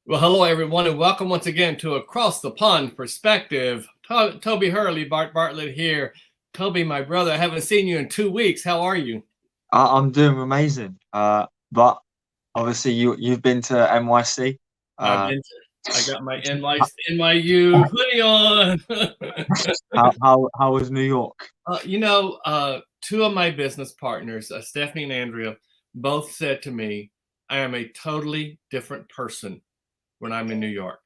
Well, hello everyone, and welcome once again to Across the Pond Perspective. Toby Hurley, Bartlett here. Toby, my brother, I haven't seen you in 2 weeks. How are you? I'm doing amazing. But obviously you've been to NYC. I've Uh, been. I got my NYU hoodie on. how was New York? Two of my business partners, Stephanie and Andrea, both said to me, "I am a totally different person when I'm in New York."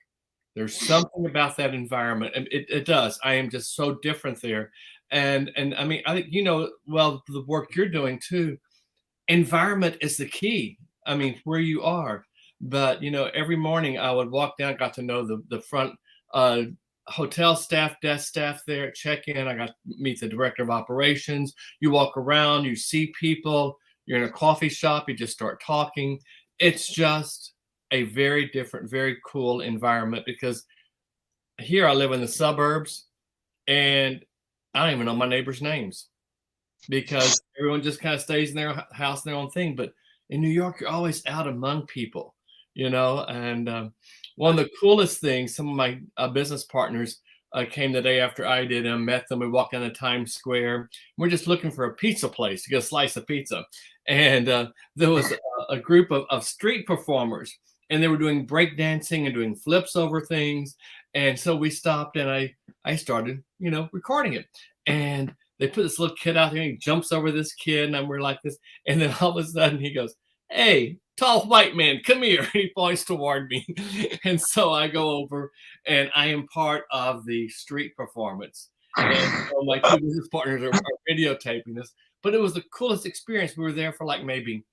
There's something about that environment, and it does. I am just so different there, and I mean, I think well the work you're doing too. Environment is the key. I mean, where you are, but every morning I would walk down, got to know the front uh, hotel staff, desk staff there at check-in. I got to meet the director of operations. You walk around, you see people. You're in a coffee shop, you just start talking. It's just a very different, very cool environment because here I live in the suburbs and I don't even know my neighbors' names because everyone just kind of stays in their house, their own thing. But in New York, you're always out among people, And one of the coolest things, some of my business partners came the day after I did and met them. We walked down to Times Square. We're just looking for a pizza place to get a slice of pizza. And there was a group of street performers, and they were doing break dancing and doing flips over things. And so we stopped and I started, recording it. And they put this little kid out there and he jumps over this kid and we're like this. And then all of a sudden he goes, "Hey, tall white man, come here." He points toward me. And so I go over and I am part of the street performance. And so my two business partners are videotaping this. But it was the coolest experience. We were there for like maybe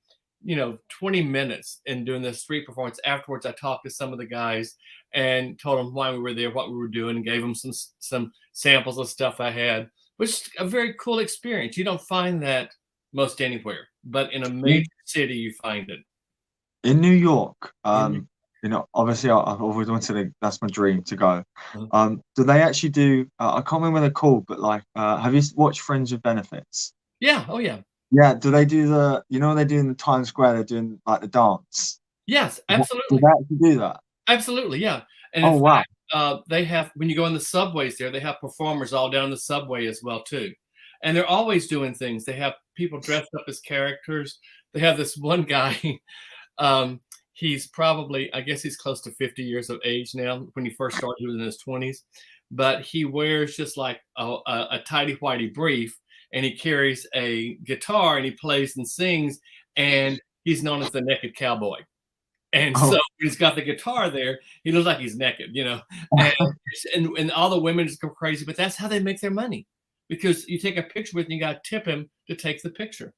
20 minutes and doing this street performance. Afterwards, I talked to some of the guys and told them why we were there, what we were doing, and gave them some samples of stuff I had, which is a very cool experience. You don't find that most anywhere, but in a major city, you find it. In New York, In, obviously I've always wanted to, that's my dream to go. uh, Do they actually do, I can't remember what they're called, but like, have you watched Friends with Benefits? yeah, oh yeah, Yeah, do they do what they do in the Times Square, they're doing like the dance. yes, Do absolutely, they actually do that? absolutely, yeah. And in Oh wow. fact, they have when you go in the subways there, they have performers all down the subway as well too, and they're always doing things. They have people dressed up as characters. They have this one guy. Um, he's probably, I guess he's close to 50 years of age now. When he first started, he was in his 20s. But he wears just like a tidy whitey brief, and he carries a guitar and he plays and sings, and he's known as the Naked Cowboy. And so Oh, he's got the guitar there. He looks like he's naked. And, and all the women just go crazy. But that's how they make their money, because you take a picture with him, you got to tip him to take the picture.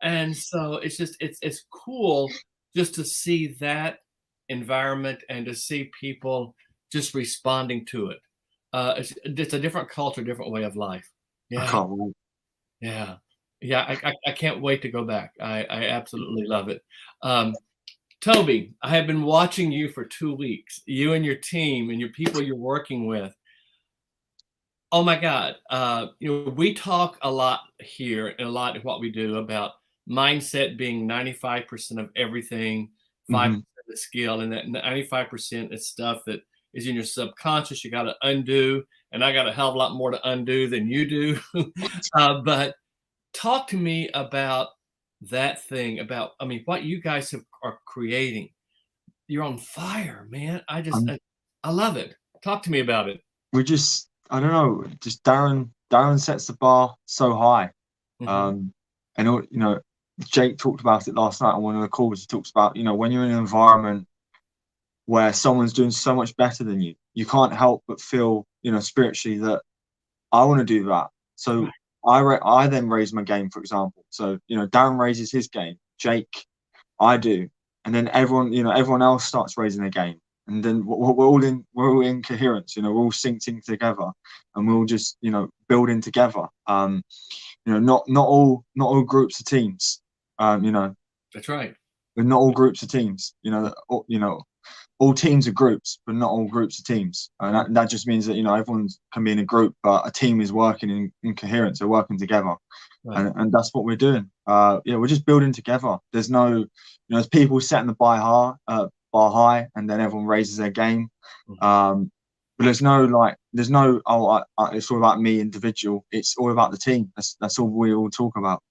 And so it's cool just to see that environment and to see people just responding to it. It's a different culture, different way of life. I Yeah, can't wait. yeah, yeah. I can't wait to go back. I absolutely love it. Um, Toby, I have been watching you for 2 weeks. You and your team and your people you're working with. Oh my God. We talk a lot here and a lot of what we do about mindset being 95% of everything, 5% Hmm. is skill, and that 95% is stuff that is in your subconscious. You got to undo, and I got a hell of a lot more to undo than you do. But talk to me about that thing, about, I mean, what you guys are creating. You're on fire, man. I love it. Talk to me about it. We're just, I don't know, just Darren sets the bar so high. Hmm. Um, and Jake talked about it last night on one of the calls. He talks about, when you're in an environment where someone's doing so much better than you, you can't help but feel, spiritually that I want to do that. So I then raise my game, for example. So, Darren raises his game, Jake, I do, and then everyone else starts raising their game, and then we're all in coherence. We're all syncing together, and we're all just building together. Not all groups are teams. That's right. But not all groups are teams. All teams are groups, but not all groups are teams. And that just means that everyone can be in a group, but a team is working in coherence. They're working together, Right. and that's what we're doing. We're just building together. There's no, there's people setting the bar high, and then everyone raises their game. Mhm. But there's no it's all about me individual. It's all about the team. That's all we all talk about.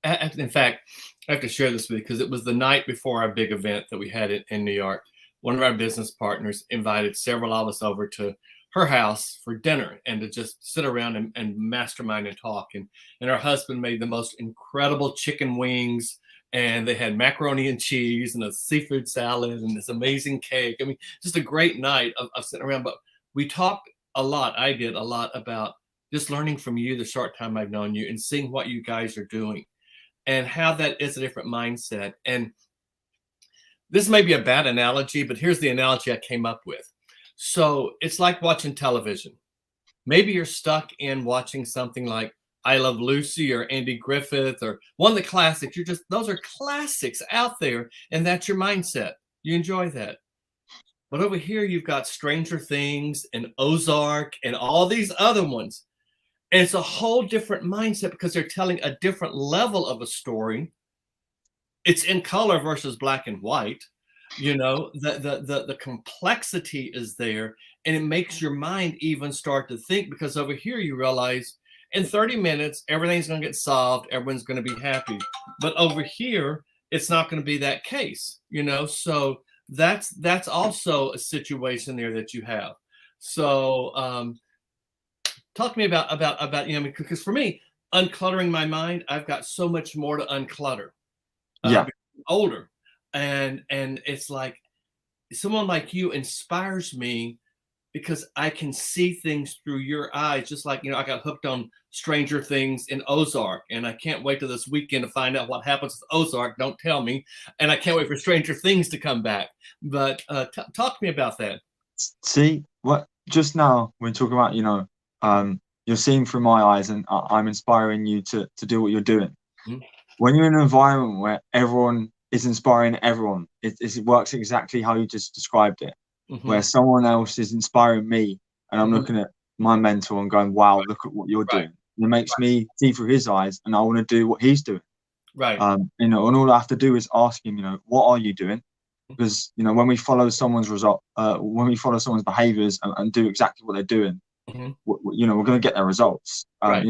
In fact, I have to share this with you because it was the night before our big event that we had in New York. One of our business partners invited several of us over to her house for dinner and to just sit around and mastermind and talk. And her husband made the most incredible chicken wings, and they had macaroni and cheese and a seafood salad and this amazing cake. I mean, just a great night of sitting around. But we talked a lot. I did a lot about just learning from you the short time I've known you and seeing what you guys are doing and how that is a different mindset. And this may be a bad analogy, but here's the analogy I came up with. So it's like watching television. Maybe you're stuck in watching something like I Love Lucy or Andy Griffith or one of the classics. Those are classics out there, and that's your mindset. You enjoy that. But over here, you've got Stranger Things and Ozark and all these other ones. And it's a whole different mindset because they're telling a different level of a story. It's in color versus black and white. The complexity is there, and it makes your mind even start to think, because over here you realize in 30 minutes everything's going to get solved, everyone's going to be happy. But over here it's not going to be that case, so that's also a situation there that you have. So talk to me about because for me, uncluttering my mind, I've got so much more to unclutter. Yeah. Older, and it's like someone like you inspires me because I can see things through your eyes. Just like, I got hooked on Stranger Things in Ozark, and I can't wait till this weekend to find out what happens with Ozark. Don't tell me. And I can't wait for Stranger Things to come back. But talk to me about that. See what just now we're talking about, you're seeing through my eyes, and I'm inspiring you to do what you're doing. Mhm. When you're in an environment where everyone is inspiring everyone, it works exactly how you just described it. Mm-hmm. Where someone else is inspiring me, and I'm Mhm. looking at my mentor and going, wow, look at what you're doing. It makes me see through his eyes, and I want to do what he's doing. Right. And all I have to do is ask him, what are you doing? Because when we follow someone's when we follow someone's behaviors and do exactly what they're doing, Mhm. we're going to get their results. Right.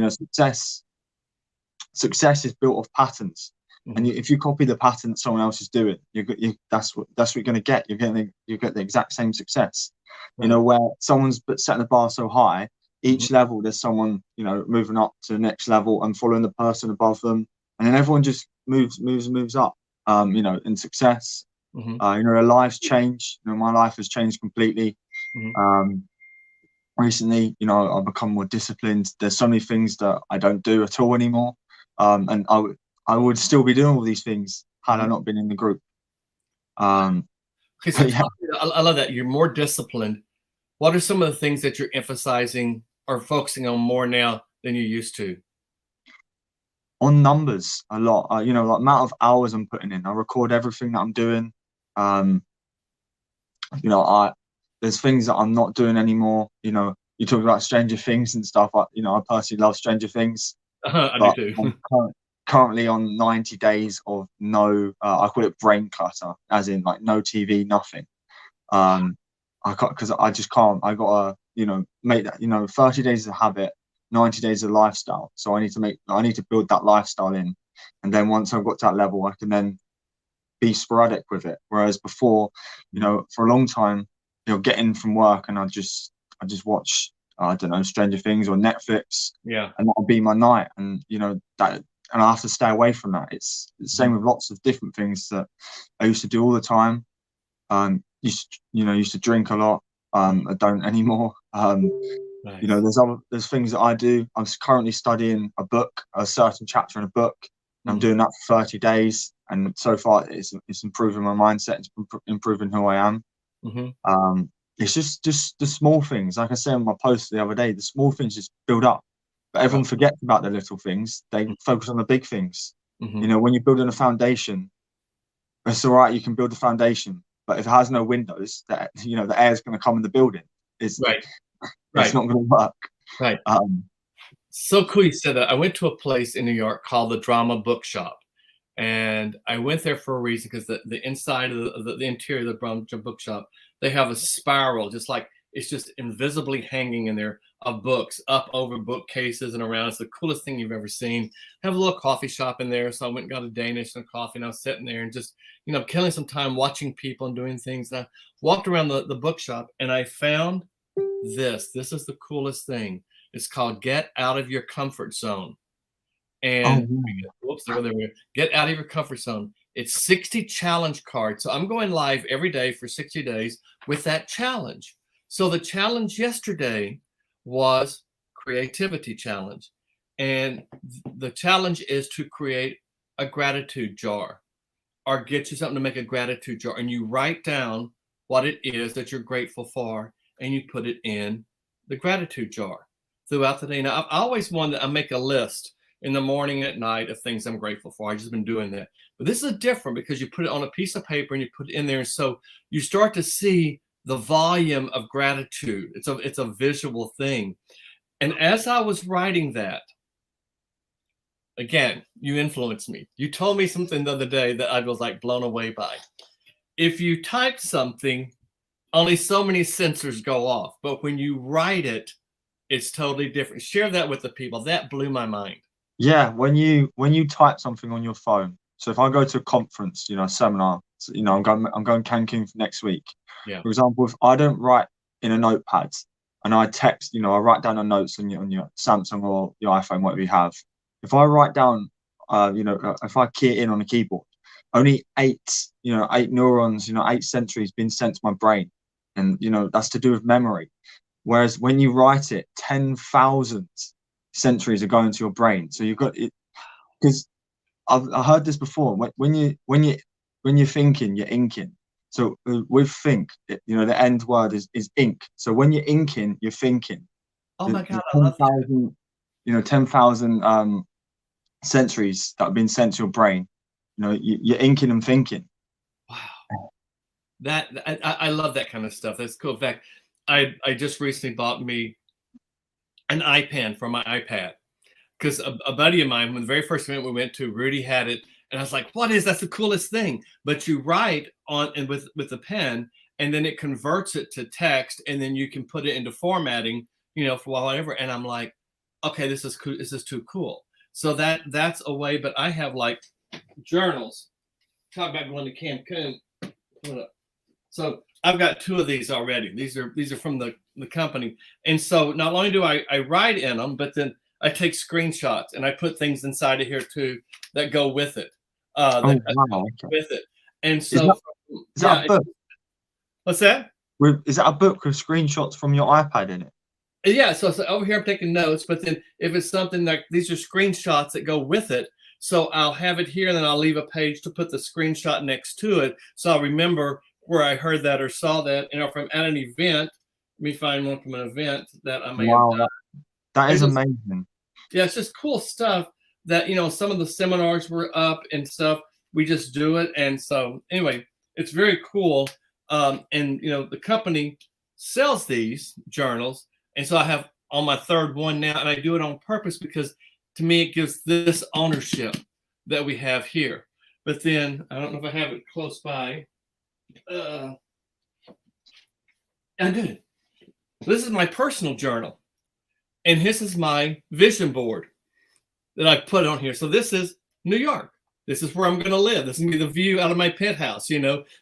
Success is built of patterns. Mhm. And if you copy the pattern that someone else is doing, that's what you're going to get. You get the exact same success. Right. Where someone's setting the bar so high, each Mhm. level there's someone moving up to the next level and following the person above them, and then everyone just moves up. In success. Mhm. Their lives change. My life has changed completely. Mhm. Recently, I've become more disciplined. There's so many things that I don't do at all anymore. And I would still be doing all these things had I not been in the group. Okay, so Yeah. I love that. You're more disciplined. What are some of the things that you're emphasizing or focusing on more now than you used to? On numbers a lot. Like amount of hours I'm putting in. I record everything that I'm doing. There's things that I'm not doing anymore. You talk about Stranger Things and stuff. I personally love Stranger Things. I do But too. I'm currently on 90 days of no, I call it brain clutter, as in like no TV, nothing. I can't, because I just can't. I gotta, make that, 30 days is a habit, 90 days is a lifestyle. So I need to build that lifestyle in. And then once I've got to that level, I can then be sporadic with it. Whereas before, for a long time, getting from work and I just watch, I don't know, Stranger Things or Netflix. Yeah. And that'll be my night. And and I have to stay away from that. It's the same with lots of different things that I used to do all the time. Used to drink a lot. I don't anymore. Nice. There's things that I do. I'm currently studying a certain chapter in a book. I'm doing that for 30 days, and so far it's improving my mindset. It's improving who I am. It's just the small things. Like I said in my post the other day, the small things just build up. But everyone forgets about the little things. They focus on the big things. When you're building a foundation, it's all right. You can build a foundation, but if it has no windows, the air is going to come in the building. It's Right. It's not going to work. Right. So cool you said that. I went to a place in New York called the Drama Bookshop, And I went there for a reason because the inside of the interior of the bookshop, they have a spiral, just like it's just invisibly hanging in there of books up over bookcases and around. It's the coolest thing you've ever seen. Have a little coffee shop in there. So I went and got a Danish and a coffee, and I was sitting there and just, killing some time watching people and doing things. And I walked around the bookshop and I found this. This is the coolest thing. It's called Get Out of Your Comfort Zone. And whoops, there we go. Get out of your comfort zone. It's 60 challenge cards. So I'm going live every day for 60 days with that challenge. So the challenge yesterday was creativity challenge. And the challenge is to create a gratitude jar or get you something to make a gratitude jar. And you write down what it is that you're grateful for and you put it in the gratitude jar throughout the day. Now, I've always wanted to make a list in the morning and at night of things I'm grateful for. I've just been doing that. But this is different because you put it on a piece of paper and you put it in there. And so you start to see the volume of gratitude. It's a visual thing. And as I was writing that, again, you influenced me. You told me something the other day that I was like blown away by. If you type something, only so many sensors go off. But when you write it, it's totally different. Share that with the people. That blew my mind. Yeah, when you type something on your phone. So if I go to a conference, a seminar, I'm going Cancun next week. Yeah. For example, if I don't write in a notepad and I text, I write down the notes on your Samsung or your iPhone, whatever you have. If I write down, if I key it in on a keyboard, only eight neurons, 8 sensories been sent to my brain, and that's to do with memory. Whereas when you write it, 10,000 sensories are going to your brain. So you've got it, because I heard this before. When you're thinking, you're inking. So with think, the end word is ink. So when you're inking, you're thinking. Oh my God, I love that. 10,000 sensories that have been sent to your brain. You're inking and thinking. Wow, I love that kind of stuff. That's cool. In fact, I just recently bought me an iPad for my iPad because a buddy of mine, when the very first event we went to, Rudy had it, and I was like, that's the coolest thing. But you write on and with the pen, and then it converts it to text, and then you can put it into formatting, for whatever. And I'm like, okay, this is cool. This is too cool. So that's a way. But I have like journals. Talk about going to Cancun. So I've got 2 of these already. These are from the company. And so not only do I write in them, but then I take screenshots and I put things inside of here too that go with it. With it. And so is that a book? What's that? Is that a book with screenshots from your iPad in it? Yeah. So over here I'm taking notes, but then if it's something like these are screenshots that go with it. So I'll have it here and then I'll leave a page to put the screenshot next to it. So I'll remember where I heard that or saw that. And if I'm at an event, let me find one from an event that I may have done. That is amazing. Yeah, it's just cool stuff that, some of the seminars were up and stuff. We just do it. And so anyway, it's very cool. And, the company sells these journals. And so I have on my 3rd one now, and I do it on purpose because to me, it gives this ownership that we have here. But then I don't know if I have it close by. I do. This is my personal journal. And this is my vision board that I put on here. So this is New York. This is where I'm going to live. This is going to be the view out of my penthouse.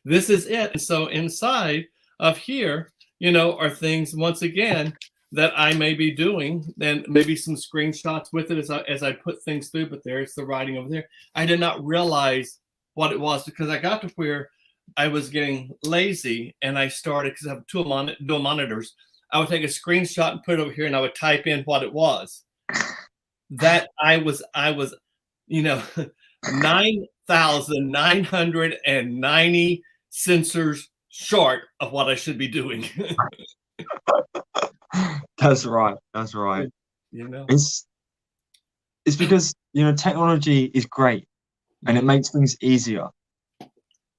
This is it. And so inside of here, are things, once again, that I may be doing. Then maybe some screenshots with it as I put things through. But there's the writing over there. I did not realize what it was because I got to where I was getting lazy and I started, because I have dual monitors, I would take a screenshot and put it over here and I would type in what it was. That I was 9,990 sensors short of what I should be doing. That's right. It's because technology is great and it makes things easier,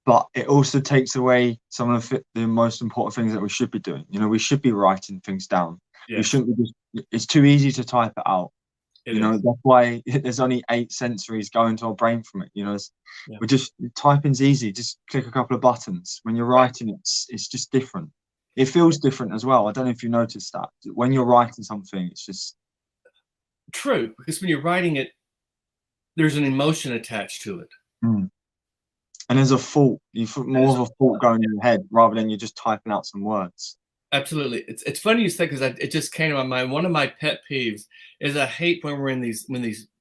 but it also takes away some of the most important things that we should be doing. We should be writing things down. Yes. We shouldn't be it's too easy to type it out. It is. That's why there's only 8 sensories going to our brain from it. Yeah. We're just typing's easy. Just click a couple of buttons. When you're writing, it's just different. It feels different as well. I don't know if you noticed that. When you're writing something, it's just True, because when you're writing it, there's an emotion attached to it. and there's a thought. You put more of a thought going in your head rather than you're just typing out some words. Absolutely. It's funny you say, because it just came to my mind. One of my pet peeves is I hate when we're in these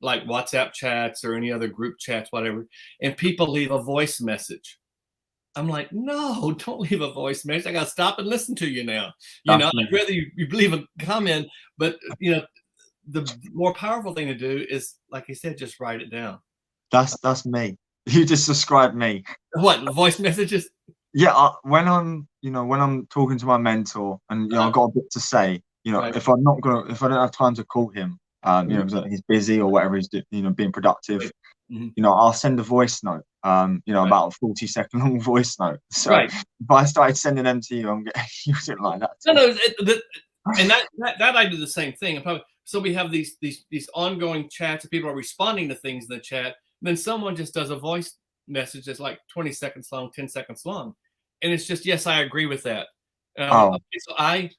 like WhatsApp chats or any other group chats, whatever, and people leave a voice message. I'm like, no, don't leave a voice message. I got to stop and listen to you now. That's I'd rather you leave a comment, but the more powerful thing to do is, like you said, just write it down. That's me. You just described me. What, voice messages? Yeah, when I'm talking to my mentor and I've got a bit to say, Right. if I don't have time to call him, because he's busy or whatever he's doing, being productive, I'll send a voice note, about a 40-second long voice note. So Right. if I started sending them to you, I'm getting using like that. No, and that I do the same thing. So we have these ongoing chats, and people are responding to things in the chat. And then someone just does a voice message that's like 20 seconds long, 10 seconds long, and it's just, yes, I agree with that. Okay, so I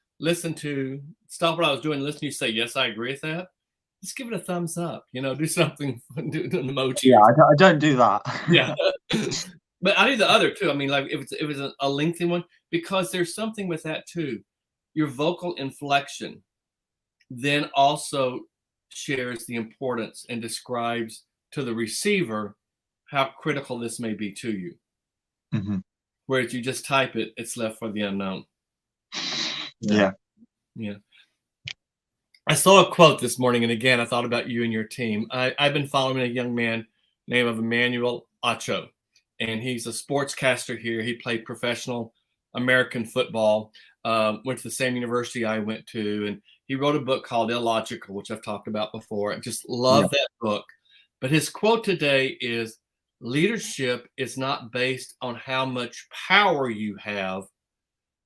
stop what I was doing, listen to you say, yes, I agree with that. Just give it a thumbs up. Do something. Do an emoji. Yeah, I don't do that. Yeah. But I do the other too. I mean, like if it's a lengthy one, because there's something with that too. Your vocal inflection then also shares the importance and describes to the receiver how critical this may be to you. Whereas you just type it, it's left for the unknown. Yeah. I saw a quote this morning, and again, I thought about you and your team. I've been following a young man named Emmanuel Acho, and he's a sportscaster here. He played professional American football, went to the same university I went to, and he wrote a book called Illogical, which I've talked about before. I just love that book. But his quote today is, leadership is not based on how much power you have,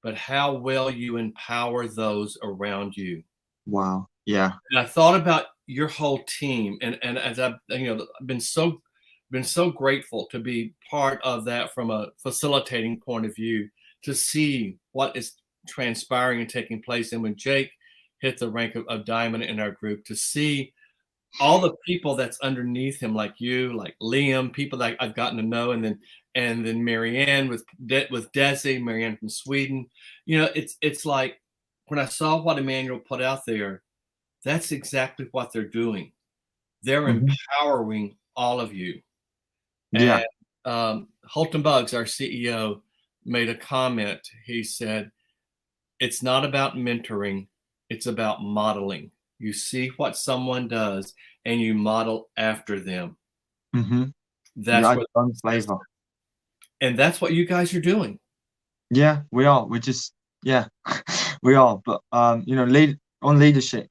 but how well you empower those around you. Wow. Yeah. And I thought about your whole team, and as I've been so grateful to be part of that from a facilitating point of view, to see what is transpiring and taking place. And when Jake hit the rank of diamond in our group, to see all the people that's underneath him, like you, like Liam, people that I've gotten to know, and then Marianne with Desi, Marianne from Sweden. It's like, when I saw what Emmanuel put out there, that's exactly what they're doing. They're empowering all of you. Yeah. And Holton Buggs, our CEO, made a comment. He said, it's not about mentoring, it's about modeling. You see what someone does and you model after them. That's what flavor. And that's what you guys are doing. Yeah, we are. We're just we are. But lead on leadership,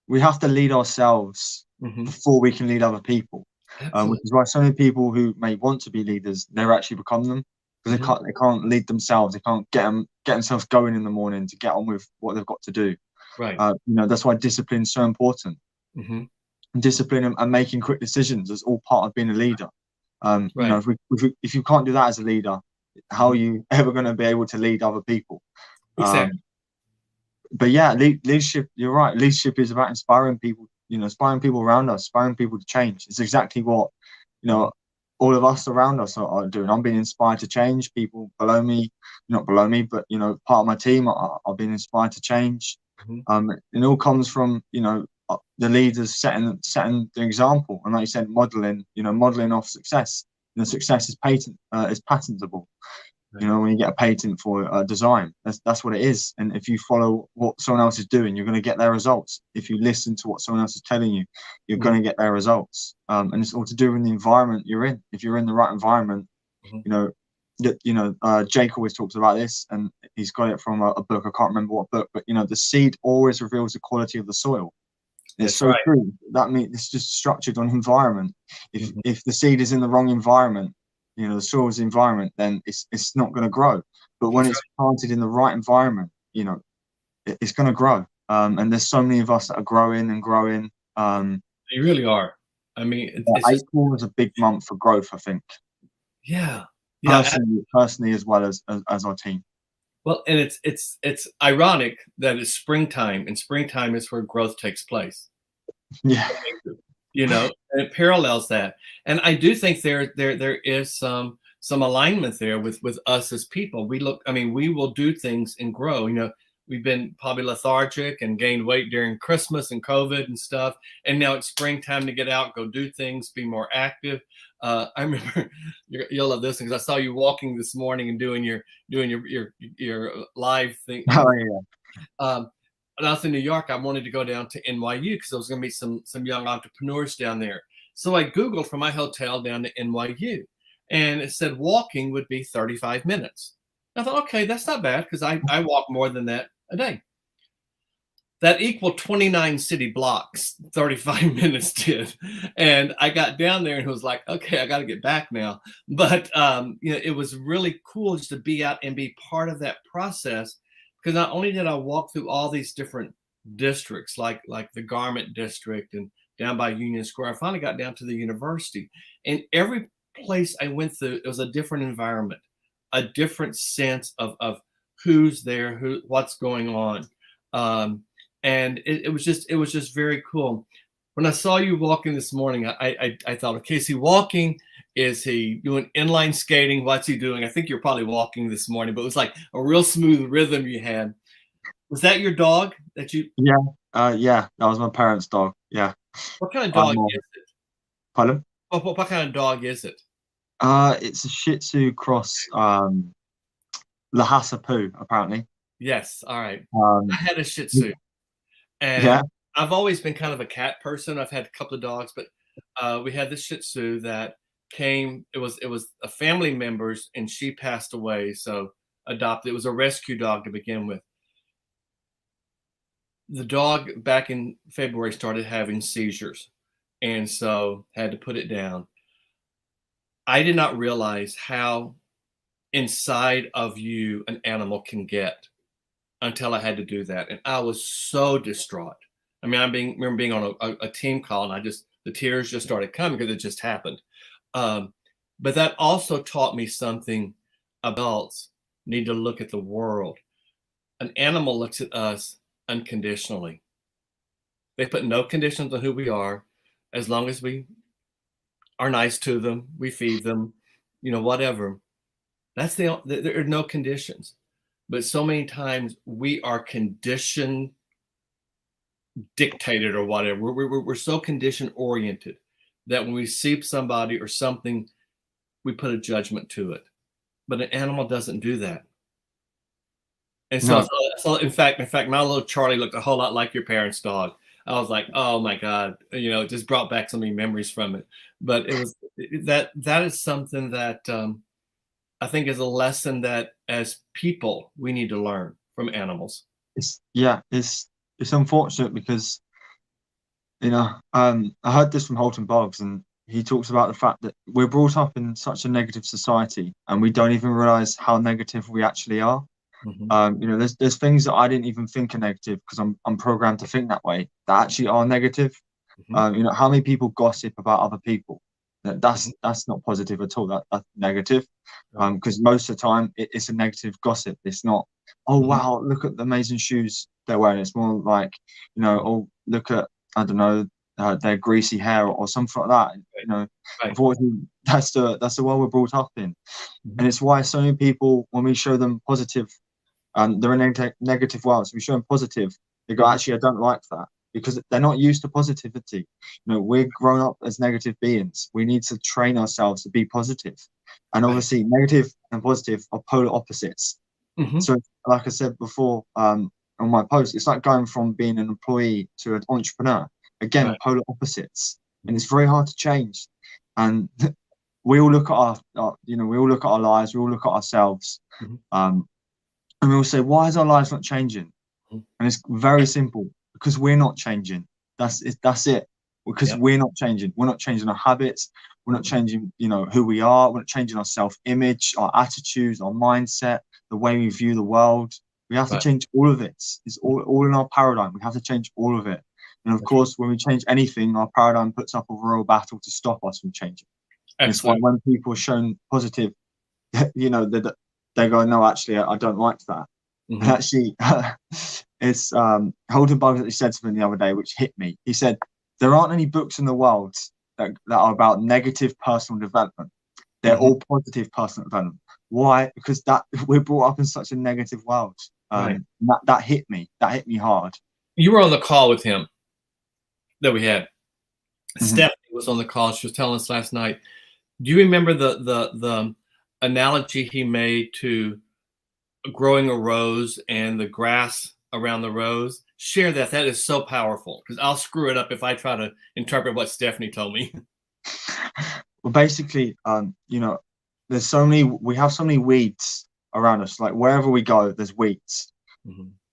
we have to lead ourselves before we can lead other people. Which is why so many people who may want to be leaders never actually become them, because they can't lead themselves. They can't get themselves going in the morning to get on with what they've got to do. Right. That's why discipline is so important. Discipline and making quick decisions is all part of being a leader. Right. If you can't do that as a leader, how are you ever going to be able to lead other people? Exactly. But yeah, leadership, you're right. Leadership is about inspiring people, inspiring people around us, inspiring people to change. It's exactly what, all of us around us are doing. I'm being inspired to change. People below me, not below me, but, part of my team are being inspired to change. It all comes from, the leaders setting the example. And like you said, modeling off success. Success is patentable. Right. When you get a patent for a design, that's what it is. And if you follow what someone else is doing, you're going to get their results. If you listen to what someone else is telling you, you're going to get their results. And it's all to do with the environment you're in. If you're in the right environment, Jake always talks about this, and he's got it from a book. I can't remember what book, but the seed always reveals the quality of the soil. It's so true. That means it's just structured on environment. If the seed is in the wrong environment, the soil's environment, then it's not going to grow. But when it's planted in the right environment, it's going to grow. And there's so many of us that are growing and growing. You really are. I mean, it's just, April was a big month for growth, I think, yeah, yeah. personally as well as our team. Well, and it's ironic that it's springtime, and springtime is where growth takes place. Yeah. You know, and it parallels that. And I do think there is some alignment there with us as people. I mean, we will do things and grow. You know, we've been probably lethargic and gained weight during Christmas and COVID and stuff. And now it's springtime to get out, go do things, be more active. I remember you'll love this because I saw you walking this morning and doing your live thing. Oh yeah. When I was in New York, I wanted to go down to NYU because there was going to be some young entrepreneurs down there. So I Googled from my hotel down to NYU, and it said walking would be 35 minutes. I thought, okay, that's not bad because I walk more than that a day. That equaled 29 city blocks, 35 minutes did. And I got down there and it was like, okay, I got to get back now. But you know, it was really cool just to be out and be part of that process. Because not only did I walk through all these different districts, like the Garment District and down by Union Square, I finally got down to the university. And every place I went through, it was a different environment, a different sense of who's there, what's going on. And it was just very cool. When I saw you walking this morning, I thought, okay, is he walking? Is he doing inline skating? What's he doing? I think you're probably walking this morning, but it was like a real smooth rhythm you had. Was that your dog that you? Yeah, that was my parents' dog. Yeah. What kind of dog is it? Pardon? What kind of dog is it? It's a Shih Tzu cross, Lhasa Poo, apparently. Yes. All right. Um, I had a Shih Tzu, and yeah, I've always been kind of a cat person. I've had a couple of dogs, but we had this Shih Tzu that came. It was a family member's, and she passed away, so adopted. It was a rescue dog to begin with. The dog back in February started having seizures, and so had to put it down. I did not realize how inside of you an animal can get until I had to do that, and I was so distraught. I mean, remember being on a team call, and the tears just started coming because it just happened. But that also taught me something. Adults need to look at the world. An animal looks at us unconditionally. They put no conditions on who we are, as long as we are nice to them, we feed them, you know, whatever. There are no conditions. But so many times we are conditioned, dictated, or whatever. We're so condition oriented that when we see somebody or something, we put a judgment to it. But an animal doesn't do that. And so, no. in fact, my little Charlie looked a whole lot like your parents' dog. I was like, oh my God, you know, it just brought back so many memories from it. But it was that is something that I think is a lesson that as people we need to learn from animals. It's unfortunate because, you know, I heard this from Holton Boggs, and he talks about the fact that we're brought up in such a negative society, and we don't even realize how negative we actually are. Mm-hmm. You know, there's things that I didn't even think are negative because I'm programmed to think that way, that actually are negative. Mm-hmm. You know, how many people gossip about other people? Mm-hmm. That's not positive at all. That's negative. Right. Because most of the time it's a negative gossip. It's not, oh Mm-hmm. wow, look at the amazing shoes they're wearing. It's more like, you know, oh look at, I don't know, their greasy hair, or something like that. You know, Right. unfortunately, that's the world we're brought up in, Mm-hmm. and it's why so many people, when we show them positive, they're in a negative world. So we show them positive, they go, Mm-hmm. actually, I don't like that, because they're not used to positivity. You know, we're grown up as negative beings. We need to train ourselves to be positive. And Right. obviously, negative and positive are polar opposites. Mm-hmm. So, like I said before, on my post, it's like going from being an employee to an entrepreneur. Again, Right. polar opposites, and it's very hard to change. And we all look at we all look at our lives, we all look at ourselves, Mm-hmm. and we all say, why is our lives not changing? Mm-hmm. And it's very simple, because we're not changing. That's it. Because Yep. we're not changing. We're not changing our habits. We're not changing, you know, who we are. We're not changing our self-image, our attitudes, our mindset, the way we view the world. We have to Right. change all of it. It's all in our paradigm. We have to change all of it. And of course, when we change anything, our paradigm puts up a royal battle to stop us from changing. It's why when people are shown positive, you know, they go, no, actually, I don't like that. And actually, it's Holden Buggs actually said something the other day which hit me. He said, there aren't any books in the world that are about negative personal development. They're all positive personal development. Why? Because we're brought up in such a negative world. That hit me. That hit me hard. You were on the call with him that we had. Stephanie was on the call. She was telling us last night. Do you remember the analogy he made to growing a rose and the grass around the rose? Share that. That is so powerful, because I'll screw it up if I try to interpret what Stephanie told me. Well, basically, you know, we have so many weeds around us. Like wherever we go, there's weeds.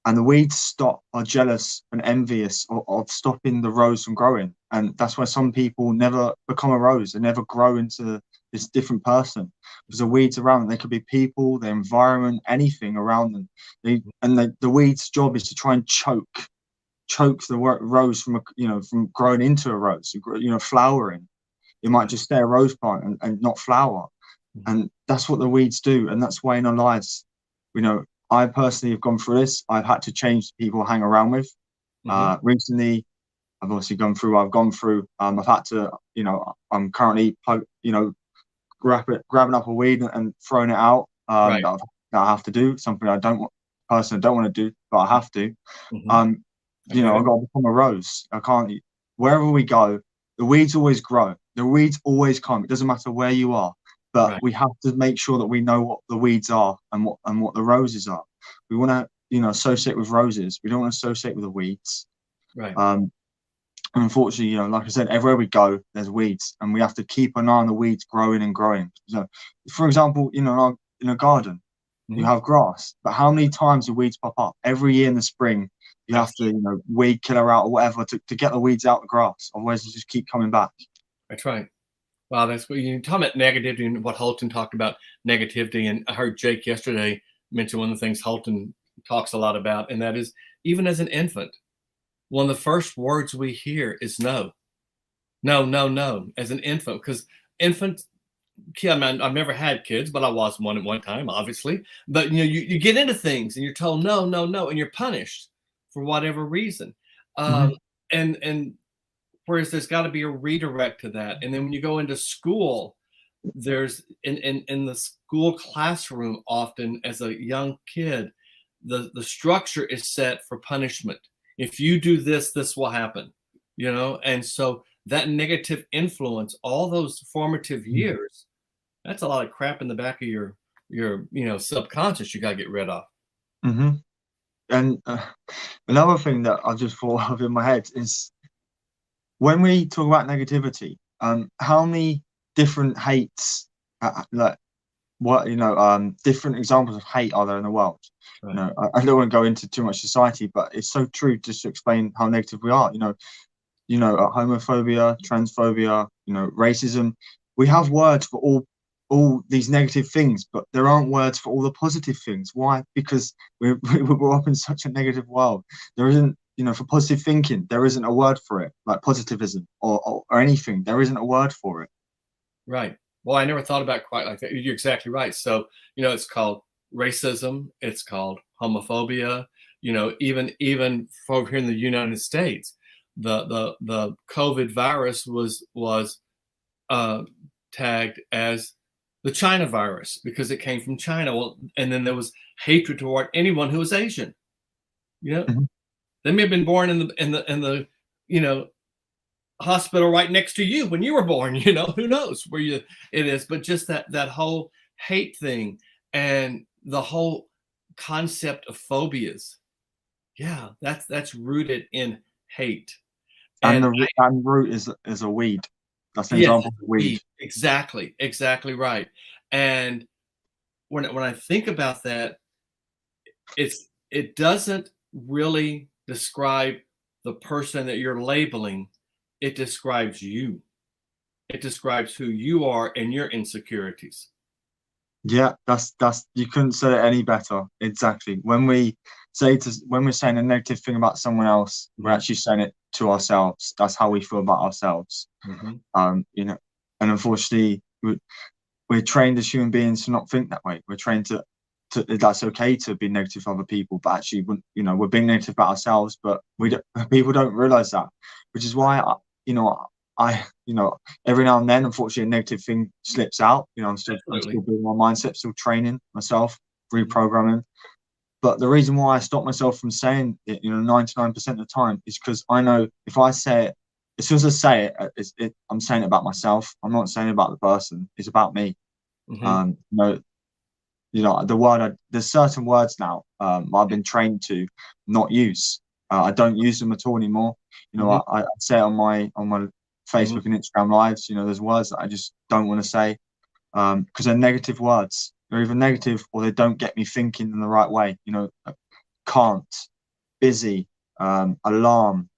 And the weeds are jealous and envious of stopping the rose from growing. And that's why some people never become a rose. They never grow into this different person, because the weeds around them, they could be people, the environment, anything around them. The weed's job is to try and choke the rose from growing into a rose, you know, flowering. It might just stay a rose plant and not flower. And that's what the weeds do. And that's why in our lives, you know, I personally have gone through this. I've had to change the people I hang around with. Recently, I've obviously gone through what I've gone through. I've had to, you know, I'm currently, you know, grabbing up a weed and throwing it out. That I have to do, something I don't want to do, but I have to. You know, I've got to become a rose. I can't, wherever we go, the weeds always grow. The weeds always come. It doesn't matter where you are. But we have to make sure that we know what the weeds are and what the roses are. We want to, you know, associate with roses. We don't want to associate with the weeds. And unfortunately, you know, like I said, everywhere we go, there's weeds, and we have to keep an eye on the weeds growing and growing. So, for example, you know, in a garden, you have grass, but how many times do weeds pop up? Every year in the spring, you have to, you know, weed killer out or whatever to get the weeds out of the grass. Otherwise, they just keep coming back. That's right. Wow, that's what you're talking about, negativity, and what Holton talked about negativity. And I heard Jake yesterday mention one of the things Holton talks a lot about, and that is, even as an infant, one of the first words we hear is no. No, no, no, as an infant, because infant, I mean, I've never had kids, but I was one at one time, obviously. But, you know, you get into things and you're told no, no, no, and you're punished for whatever reason. And whereas there's got to be a redirect to that. And then when you go into school, there's in the school classroom, often as a young kid, the structure is set for punishment. If you do this, this will happen, you know? And so that negative influence, all those formative years, that's a lot of crap in the back of your you know, subconscious you got to get rid of. And another thing that I just thought of in my head is, when we talk about negativity, how many different hates, like what, you know, different examples of hate are there in the world? You know, I don't want to go into too much society, but it's so true just to explain how negative we are. You know, homophobia, transphobia, you know, racism. We have words for all these negative things, but there aren't words for all the positive things. Why? Because we were brought up in such a negative world. There isn't, you know, for positive thinking, there isn't a word for it, like positivism or anything. There isn't a word for it. Right. Well, I never thought about it quite like that. You're exactly right. So, you know, it's called racism. It's called homophobia. You know, even over here in the United States, the COVID virus was tagged as the China virus because it came from China. Well, and then there was hatred toward anyone who was Asian. You know, they may have been born in the you know, hospital right next to you when you were born. You know, who knows where it is, but just that whole hate thing and the whole concept of phobias. Yeah, that's rooted in hate. And the root is a weed. That's an example of weed. Exactly right. And when I think about that, it doesn't really describe the person that you're labeling. It describes you. It describes who you are and your insecurities. Yeah, that's you couldn't say it any better. Exactly. When we when we're saying a negative thing about someone else, we're actually saying it to ourselves. That's how we feel about ourselves. You know, and unfortunately, we're trained as human beings to not think that way. We're trained to that's okay to be negative for other people, but actually, you know, we're being negative about ourselves, but people don't realize that, which is why you know, every now and then, unfortunately, a negative thing slips out. You know, I'm still building my mindset, still training myself, reprogramming. But the reason why I stop myself from saying it, you know, 99% of the time, is because I know if I say it, as soon as I say it, I'm saying it about myself. I'm not saying it about the person. It's about me. You know, there's certain words now I've been trained to not use. I don't use them at all anymore. You know, I say it on my Facebook and Instagram lives. You know, there's words that I just don't want to say because they're negative words. They're either negative or they don't get me thinking in the right way. You know, can't, busy, alarm,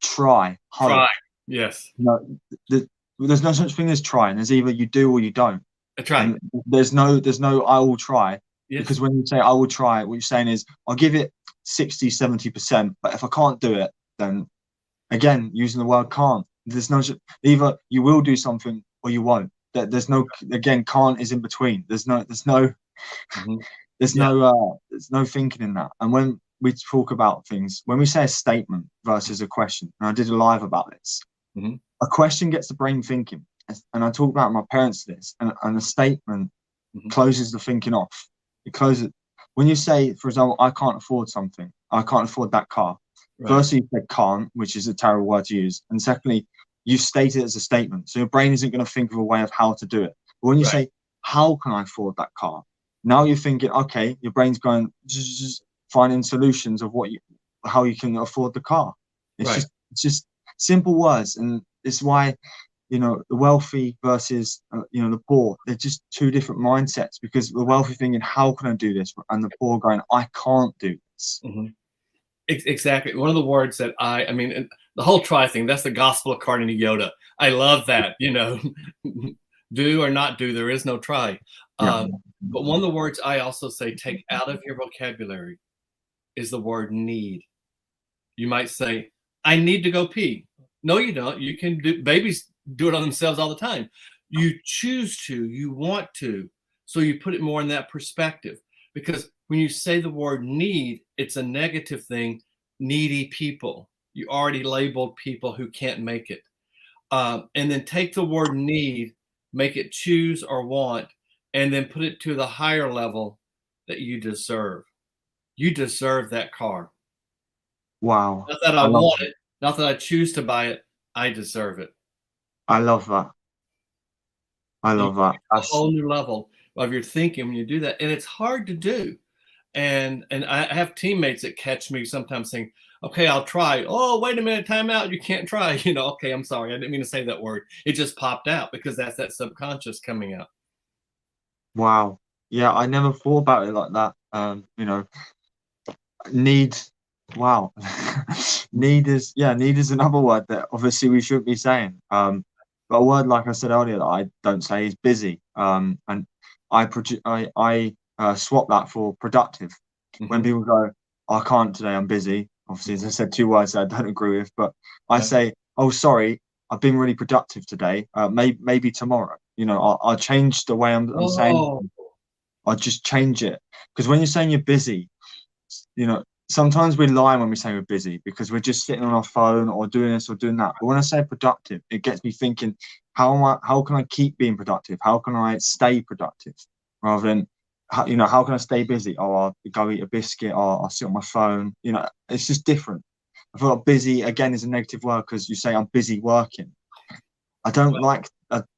try, hope. Try, yes. You know, there's no such thing as trying. There's either you do or you don't. That's right. And there's no I will try. Yes. Because when you say I will try, what you're saying is I'll give it 60, 70%, but if I can't do it, then again, using the word can't. There's no, either you will do something or you won't. There's no, again, can't is in between. There's no thinking in that. And when we talk about things, when we say a statement versus a question, and I did a live about this, a question gets the brain thinking. And I talk about my parents this, and a statement closes the thinking off. It closes. When you say, for example, I can't afford something, I can't afford that car. Right. Firstly, you said can't, which is a terrible word to use. And secondly, you state it as a statement. So your brain isn't going to think of a way of how to do it. But when you say, how can I afford that car? Now you're thinking, okay, your brain's going just finding solutions of how you can afford the car. It's just simple words. And it's why, you know, the wealthy versus, you know, the poor, they're just two different mindsets, because the wealthy thinking, how can I do this? And the poor going, I can't do this. Exactly. One of the words that I mean, the whole try thing, that's the gospel according to Yoda. I love that, you know, do or not do, there is no try. But one of the words I also say, take out of your vocabulary is the word need. You might say, I need to go pee. No, you don't. You can do, babies do it on themselves all the time. You choose to, you want to. So you put it more in that perspective, because when you say the word need, it's a negative thing. Needy people. You already labeled people who can't make it. And then take the word need, make it choose or want, and then put it to the higher level that you deserve. You deserve that car. Wow. Not that I want it, not that I choose to buy it. I deserve it. I love that. I love that. That's a whole new level of your thinking when you do that. And it's hard to do. And I have teammates that catch me sometimes saying, okay, I'll try. Oh, wait a minute, time out. You can't try. You know, okay, I'm sorry. I didn't mean to say that word. It just popped out because that's that subconscious coming out. Wow. Yeah, I never thought about it like that. You know, need. Wow. Need is another word that obviously we shouldn't be saying. But a word, like I said earlier, that I don't say is busy. And I swap that for productive. When people go, I can't today, I'm busy. Obviously, as I said, two words that I don't agree with, but I say, oh, sorry, I've been really productive today. Maybe tomorrow. You know, I'll change the way I'm saying. I'll just change it, because when you're saying you're busy, you know, sometimes we lie when we say we're busy because we're just sitting on our phone or doing this or doing that. But when I say productive, it gets me thinking, how can I keep being productive? How can I stay productive? Rather than, you know, how can I stay busy? Oh, I'll go eat a biscuit, or I'll sit on my phone. You know, it's just different. I feel like busy, again, is a negative word because you say I'm busy working. I don't like,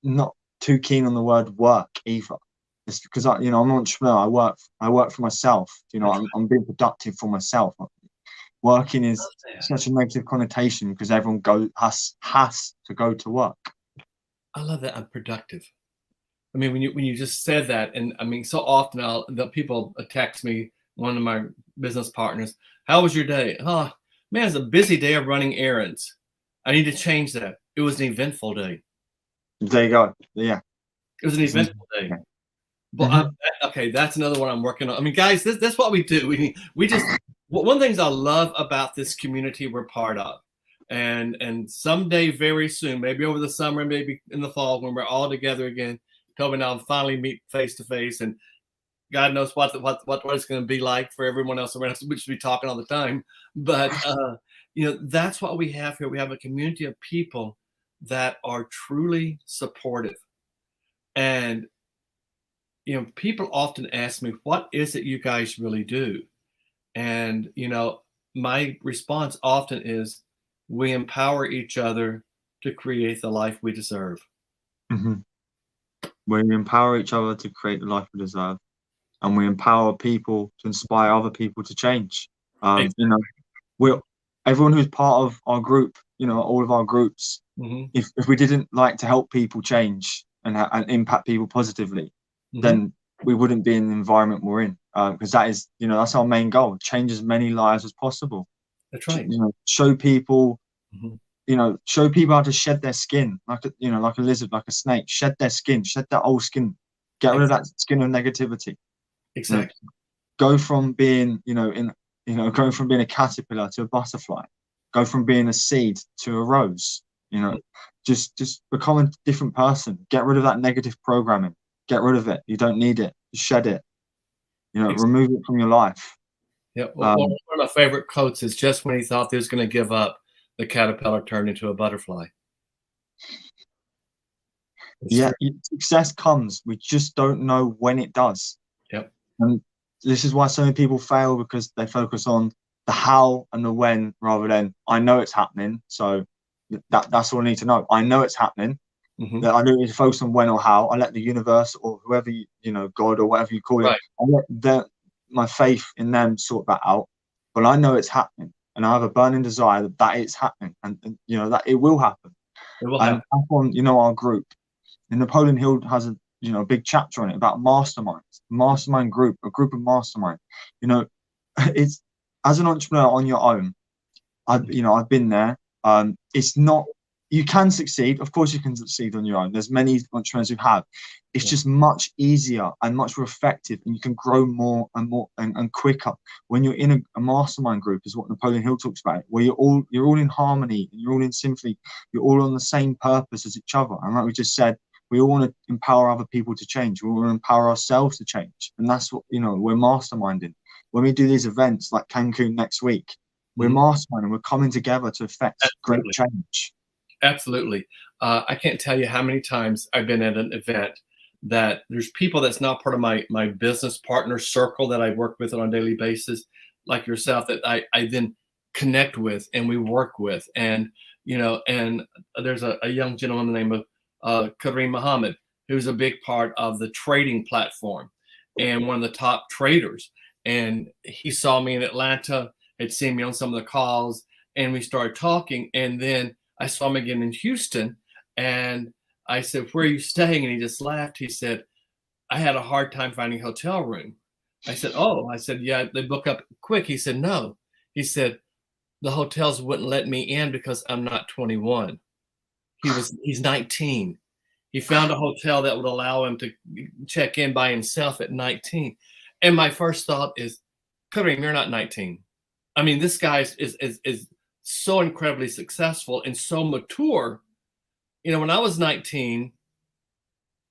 not too keen on the word work either. It's because I'm an entrepreneur. I work for myself. You know, I'm being productive for myself. Working is such a negative connotation because everyone has to go to work. I love that. I'm productive. I mean, when you just said that, and I mean, so often the people text me, one of my business partners, how was your day? Oh man, it's a busy day of running errands. I need to change that. It was an eventful day. There you go. Yeah. It was an eventful day. But okay, that's another one I'm working on. I mean, guys, that's what we do. We just one of the things I love about this community we're part of, and someday very soon, maybe over the summer, maybe in the fall, when we're all together again, Toby and I'll finally meet face to face, and God knows what it's going to be like for everyone else around us. We should be talking all the time, but that's what we have here. We have a community of people that are truly supportive, and people often ask me, what is it you guys really do? And, my response often is, we empower each other to create the life we deserve. Mm-hmm. We empower each other to create the life we deserve. And we empower people to inspire other people to change. Exactly. Everyone who's part of our group, all of our groups, if we didn't like to help people change and impact people positively, then we wouldn't be in the environment we're in, because that is, that's our main goal: change as many lives as possible. That's right. Show people, show people how to shed their skin, like a lizard, like a snake. Shed their skin, shed that old skin, get rid of that skin of negativity. Exactly. Go from being, going from being a caterpillar to a butterfly. Go from being a seed to a rose. Just become a different person. Get rid of that negative programming. Get rid of it. You don't need it. Just shed it. Remove it from your life. Yeah. Well, one of my favorite quotes is, just when he thought he was going to give up, the caterpillar turned into a butterfly. Success comes. We just don't know when it does. Yep. And this is why so many people fail, because they focus on the how and the when rather than, I know it's happening, so that's all I need to know. I know it's happening. That I don't need to focus on when or how. I let the universe, or whoever God or whatever you call it, I let my faith in them sort that out. But I know it's happening, and I have a burning desire that it's happening, and that it will happen. It will happen. And on our group, and Napoleon Hill has a big chapter on it about masterminds, mastermind group, a group of mastermind. It's, as an entrepreneur on your own, I've been there. It's not, you can succeed. Of course you can succeed on your own. There's many entrepreneurs who have. It's just much easier and much more effective, and you can grow more and more and quicker when you're in a mastermind group, is what Napoleon Hill talks about, where you're all in harmony, and you're all in symphony, you're all on the same purpose as each other. And like we just said, we all want to empower other people to change. We want to empower ourselves to change. And that's what, we're masterminding. When we do these events like Cancun next week, we're masterminding, we're coming together to affect great change. Absolutely. I can't tell you how many times I've been at an event that there's people that's not part of my business partner circle that I work with on a daily basis, like yourself, that I then connect with and we work with. And, and there's a young gentleman by the name of Kareem Muhammad, who's a big part of the trading platform and one of the top traders. And he saw me in Atlanta, had seen me on some of the calls, and we started talking. And then I saw him again in Houston, and I said, "Where are you staying?" And he just laughed. He said, "I had a hard time finding a hotel room." I said, "Oh," I said, "Yeah, they book up quick." He said, "No." He said, "The hotels wouldn't let me in because I'm not 21. He's 19. He found a hotel that would allow him to check in by himself at 19. And my first thought is, Kareem, you're not 19. I mean, this guy is so incredibly successful and so mature. When I was 19,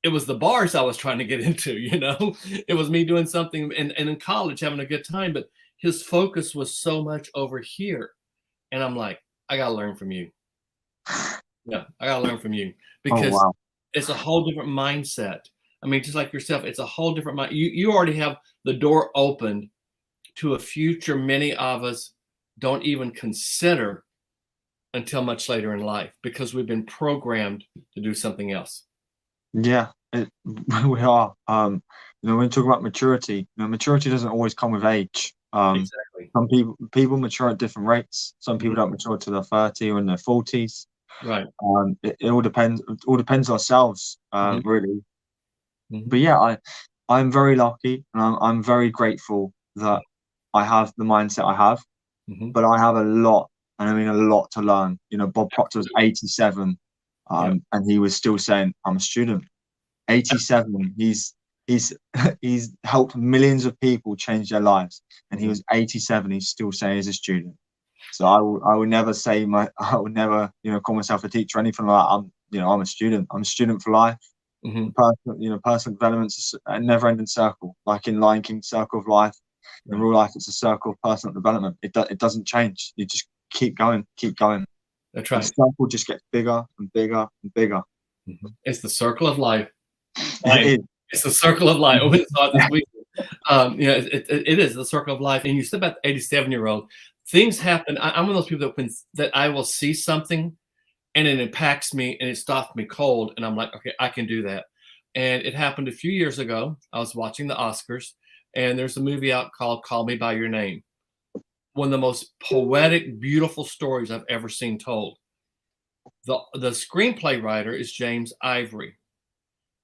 it was the bars I was trying to get into, it was me doing something and in college having a good time, but his focus was so much over here. And I'm like, I got to learn from you. Yeah, I got to learn from you, because it's a whole different mindset. I mean, just like yourself, it's a whole different mind. You already have the door opened to a future many of us don't even consider until much later in life, because we've been programmed to do something else. Yeah, we are. When you talk about maturity, maturity doesn't always come with age. Exactly. Some people mature at different rates. Some people don't mature till they're 30 or in their 40s. Right. It all depends. It all depends ourselves, really. But yeah, I'm very lucky, and I'm very grateful that I have the mindset I have. But I have a lot, and I mean a lot, to learn. Bob Proctor was 87, and he was still saying, "I'm a student." 87. He's he's he's helped millions of people change their lives, and he Mhm. was 87. He's still saying he's a student. So I will never say I would never, call myself a teacher or anything like that. I'm a student. I'm a student for life. Mhm. Personal development's a never-ending circle, like in Lion King, circle of life. In Right. real life, it's a circle of personal development. It doesn't change. You just keep going, keep going. That's The right. circle just gets bigger and bigger and bigger. Mhm. It's the circle of life. It Life. is. It's the circle of life. We saw it this week. It is the circle of life. And you said about the 87-year-old, things happen. I'm one of those people that I will see something and it impacts me and it stops me cold. And I'm like, okay, I can do that. And it happened a few years ago. I was watching the Oscars and there's a movie out called Call Me by Your Name. One of the most poetic, beautiful stories I've ever seen told. The screenplay writer is James Ivory.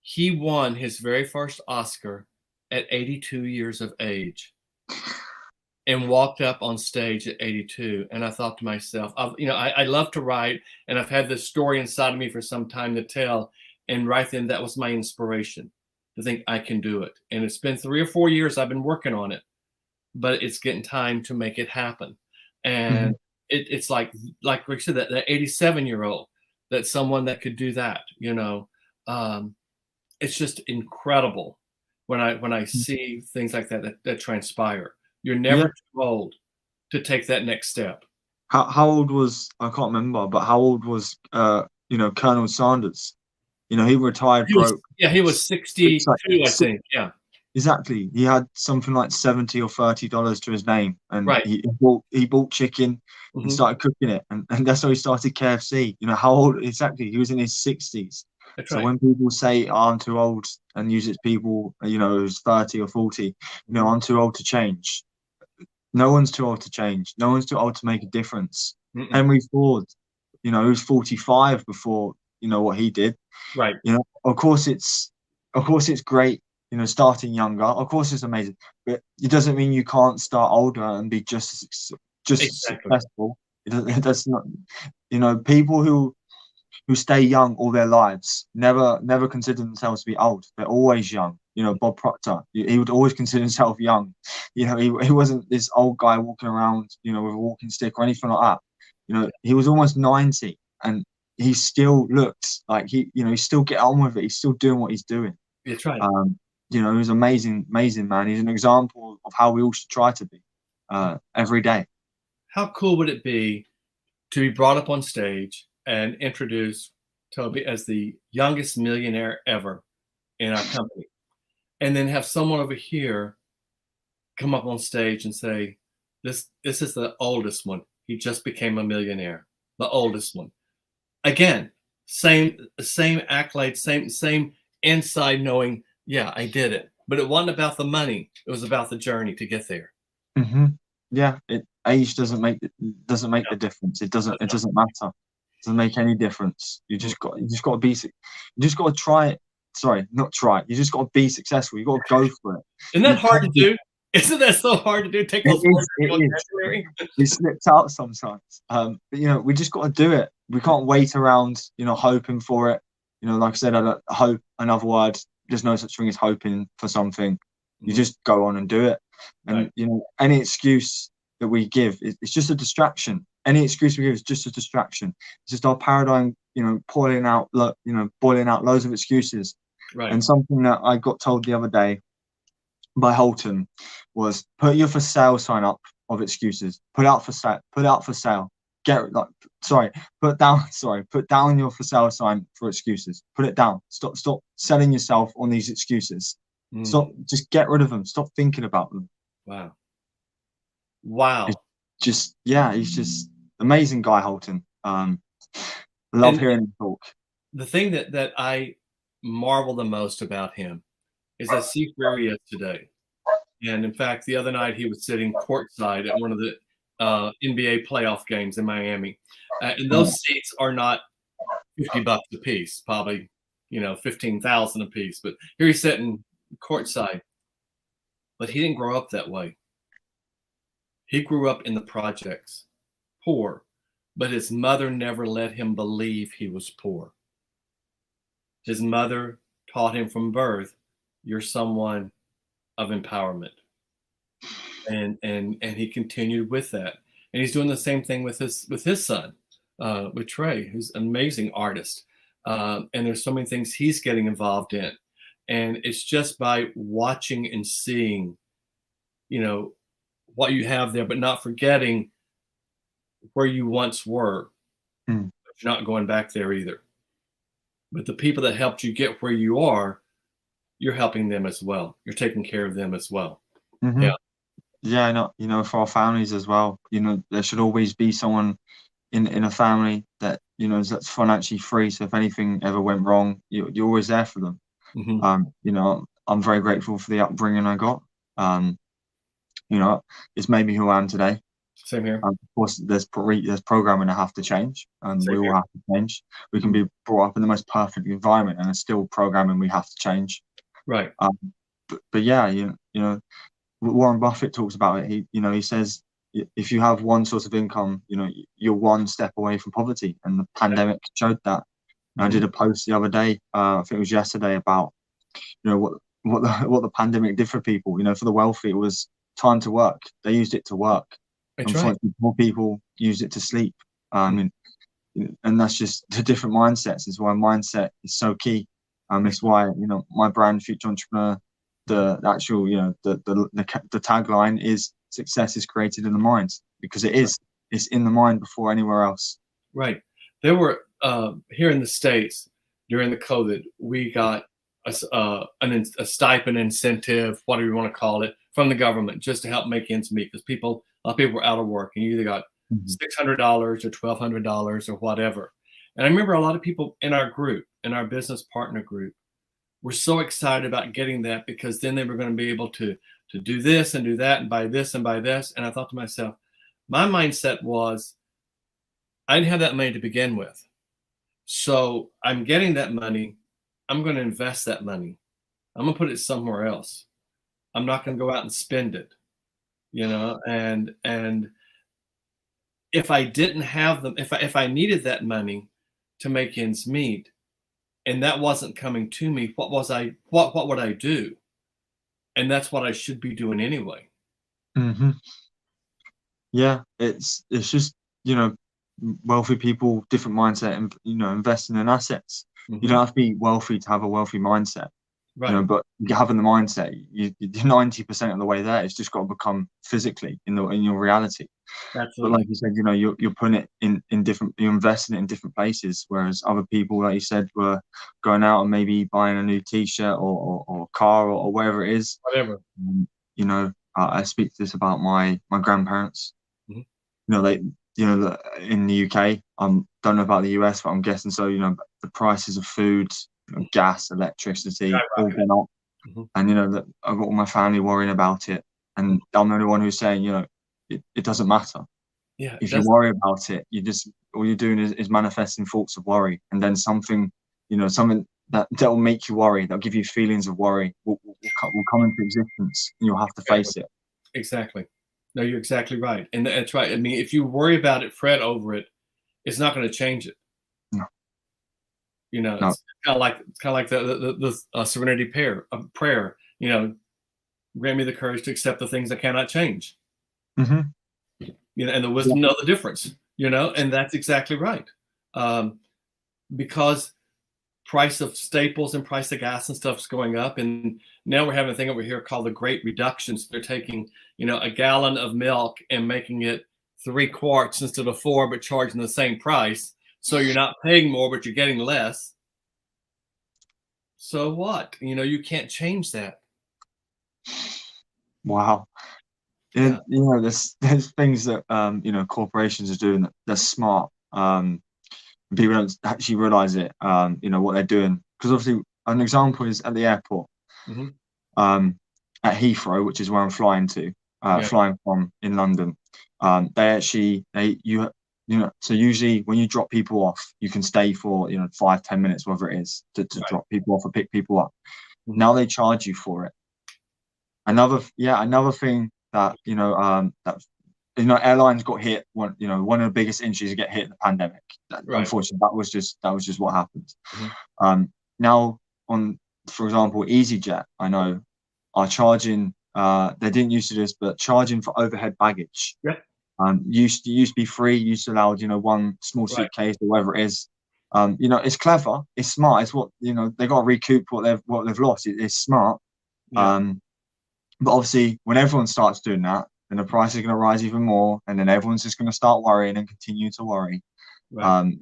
He won his very first Oscar at 82 years of age and walked up on stage at 82. And I thought to myself, I love to write, and I've had this story inside of me for some time to tell. And right then, that was my inspiration to think I can do it. And it's been 3 or 4 years I've been working on it, but it's getting time to make it happen. And Mhm. it's like Rick said, that 87-year-old, that's someone that could do that. Um, it's just incredible when I see things like that transpire. You're Yeah. never too old to take that next step. How old was, I can't remember, but how old was Colonel Sanders? He retired broke. He was It's like 62, I think. Yeah, exactly. He had something like $70 or $30 to his name, and right. he bought chicken and Mhm. started cooking it, and that's how he started KFC. How old exactly? He was in his 60s. That's So right. when people say, "Oh, I'm too old," and use it to people, who's 30 or 40, Mhm. I'm too old to change. No one's too old to change. No one's too old to make a difference. Mm-mm. Henry Ford, he was 45 before what he did. Right. Of course it's great, starting younger. Of course it's amazing, but it doesn't mean you can't start older and be just as Exactly. successful. That's not, people who stay young all their lives never consider themselves to be old. They're always young. Bob Proctor, he would always consider himself young. He wasn't this old guy walking around, with a walking stick or anything like that. He was almost 90, and he still looked like he still get on with it. He's still doing what he's doing. That's right. He was amazing, amazing man. He's an example of how we all should try to be every day. How cool would it be to be brought up on stage and introduce Toby as the youngest millionaire ever in our company, and then have someone over here come up on stage and say, "This is the oldest one. He just became a millionaire, the oldest one." Again, same accolade, same inside knowing. Yeah, I did it, but it wasn't about the money. It was about the journey to get there. Hmm. Yeah, age doesn't make the difference. It doesn't matter. It doesn't make any difference. You just got to be. You just got to try it. Sorry, not try it. You just got to be successful. You got to go for it. Isn't that You hard can't to be. do? Isn't that so hard to do? Take It those words is. out of It your is. vocabulary. It slips out sometimes. But we just got to do it. We can't wait around, hoping for it. Like I said, hope, another word. There's no such thing as hoping for something. You Mhm. just go on and do it. Right. And any excuse that we give, it's just a distraction. Any excuse we give is just a distraction. It's just our paradigm, boiling out loads of excuses. Right. And something that I got told the other day by Holton was, put your for sale sign up of excuses. Put out for sale. Put out for sale. Put down your for sale sign for excuses. Put it down. Stop selling yourself on these excuses. Mm. Stop. Just get rid of them. Stop thinking about them. Wow. It's Wow. just, yeah, he's just amazing guy, Holton. Love And hearing him talk. the thing that I marvel the most about him is I see where he is today. And in fact, the other night he was sitting courtside at one of the NBA playoff games in Miami, and those seats are not $50 a piece, probably 15,000 a piece. But here he's sitting courtside. But he didn't grow up that way. He grew up in the projects, poor, but his mother never let him believe he was poor. His mother taught him from birth you're someone of empowerment. And he continued with that, and he's doing the same thing with his son, with Trey, who's an amazing artist. And there's so many things he's getting involved in, and it's just by watching and seeing, what you have there, but not forgetting where you once were. Mm. But you're not going back there either. But the people that helped you get where you are, you're helping them as well. You're taking care of them as well. Mm-hmm. Yeah. Yeah, for our families as well. There should always be someone in a family that that's financially free. So if anything ever went wrong, you're always there for them. Mm-hmm. I'm very grateful for the upbringing I got. It's made me who I am today. Same here. Of course, there's programming I have to change, and Same we all here. have to change. We can be brought up in the most perfect environment, and there's still programming we have to change. Right. But yeah, Warren Buffett talks about it. He says if you have one source of income, you're one step away from poverty, and the pandemic showed that. I did a post the other day, I think it was yesterday, about what the pandemic did for people. For the wealthy, it was time to work. They used it to work. That's right. Unfortunately, more people use it to sleep. And that's just the different mindsets. Is why mindset is so key. It's why my brand, Future Entrepreneur, the actual the tagline is success is created in the mind, because it's in the mind before anywhere else. Right. There were here in the States during the COVID, we got a stipend, incentive, whatever you want to call it, from the government just to help make ends meet, because a lot of people were out of work, and you either got $600 or $1,200 or whatever. And I remember a lot of people in our group, in our business partner group, were so excited about getting that, because then they were going to be able to do this and do that and buy this and buy this. And I thought to myself, my mindset was, I didn't have that money to begin with. So I'm getting that money. I'm going to invest that money. I'm going to put it somewhere else. I'm not going to go out and spend it, and if I didn't have them, if I needed that money to make ends meet, and that wasn't coming to me, what would I do? And that's what I should be doing anyway. Mm-hmm. Yeah, it's just wealthy people, different mindset, and investing in assets. You don't have to be wealthy to have a wealthy mindset. Right. But having the mindset, you're 90% of the way there. It's just got to become physically in your reality. Absolutely. But like you said, you're putting it in different, you're investing it in different places, whereas other people, like you said, were going out and maybe buying a new T-shirt or car or wherever it is. Whatever. I speak to this about my grandparents. They, in the UK, don't know about the US, but I'm guessing so. The prices of food, gas, electricity, all gone up, and that I've got all my family worrying about it, and I'm the only one who's saying, it doesn't matter. Yeah. If you worry about it, all you're doing is manifesting thoughts of worry, and then something that will make you worry, that'll give you feelings of worry, will come into existence, and you'll have to face it. Exactly. No, you're exactly right. And that's right. I mean, if you worry about it, fret over it, it's not going to change it. No. No. It's kind of like the serenity prayer. Grant me the courage to accept the things I cannot change. And the wisdom to know the difference. And that's exactly right. Because price of staples and price of gas and stuff is going up, and now we're having a thing over here called the Great Reductions. They're taking a gallon of milk and making it 3 quarts instead of 4, but charging the same price, so you're not paying more but you're getting less. So what? You can't change that. Wow. There's things that corporations are doing that's smart. People don't actually realize it. What they're doing, because obviously an example is at the airport, at Heathrow, which is where I'm flying from in London. So usually when you drop people off, you can stay for 5-10 minutes, whatever it is, to drop people off or pick people up. Now they charge you for it. Another thing that airlines got hit. One of the biggest industries to get hit in the pandemic. Unfortunately, that was just what happened. Now on for example, EasyJet, I know, are charging. They didn't used to do this, but charging for overhead baggage. Yeah. Used to be free. Used to allow, one small Right. suitcase or whatever it is. It's clever. It's smart. It's what, they got to recoup what they've lost. It's smart. Yeah. But obviously, when everyone starts doing that, then the price is going to rise even more, and then everyone's just going to start worrying and continue to worry. Right.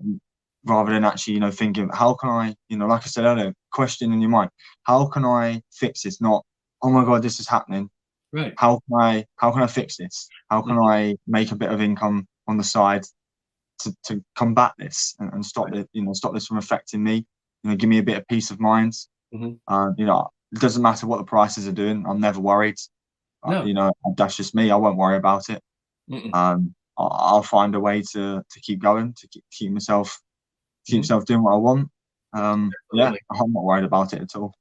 Rather than actually, thinking, how can I, like I said earlier, question in your mind, how can I fix this? Not, oh my God, this is happening. Right. How can I fix this? How can I make a bit of income on the side to combat this and stop Right. it, stop this from affecting me? Give me a bit of peace of mind. It doesn't matter what the prices are doing. I'm never worried. No. That's just me. I won't worry about it. Mm-mm. I'll find a way to keep going, to keep myself doing what I want. Yeah, Absolutely. I'm not worried about it at all.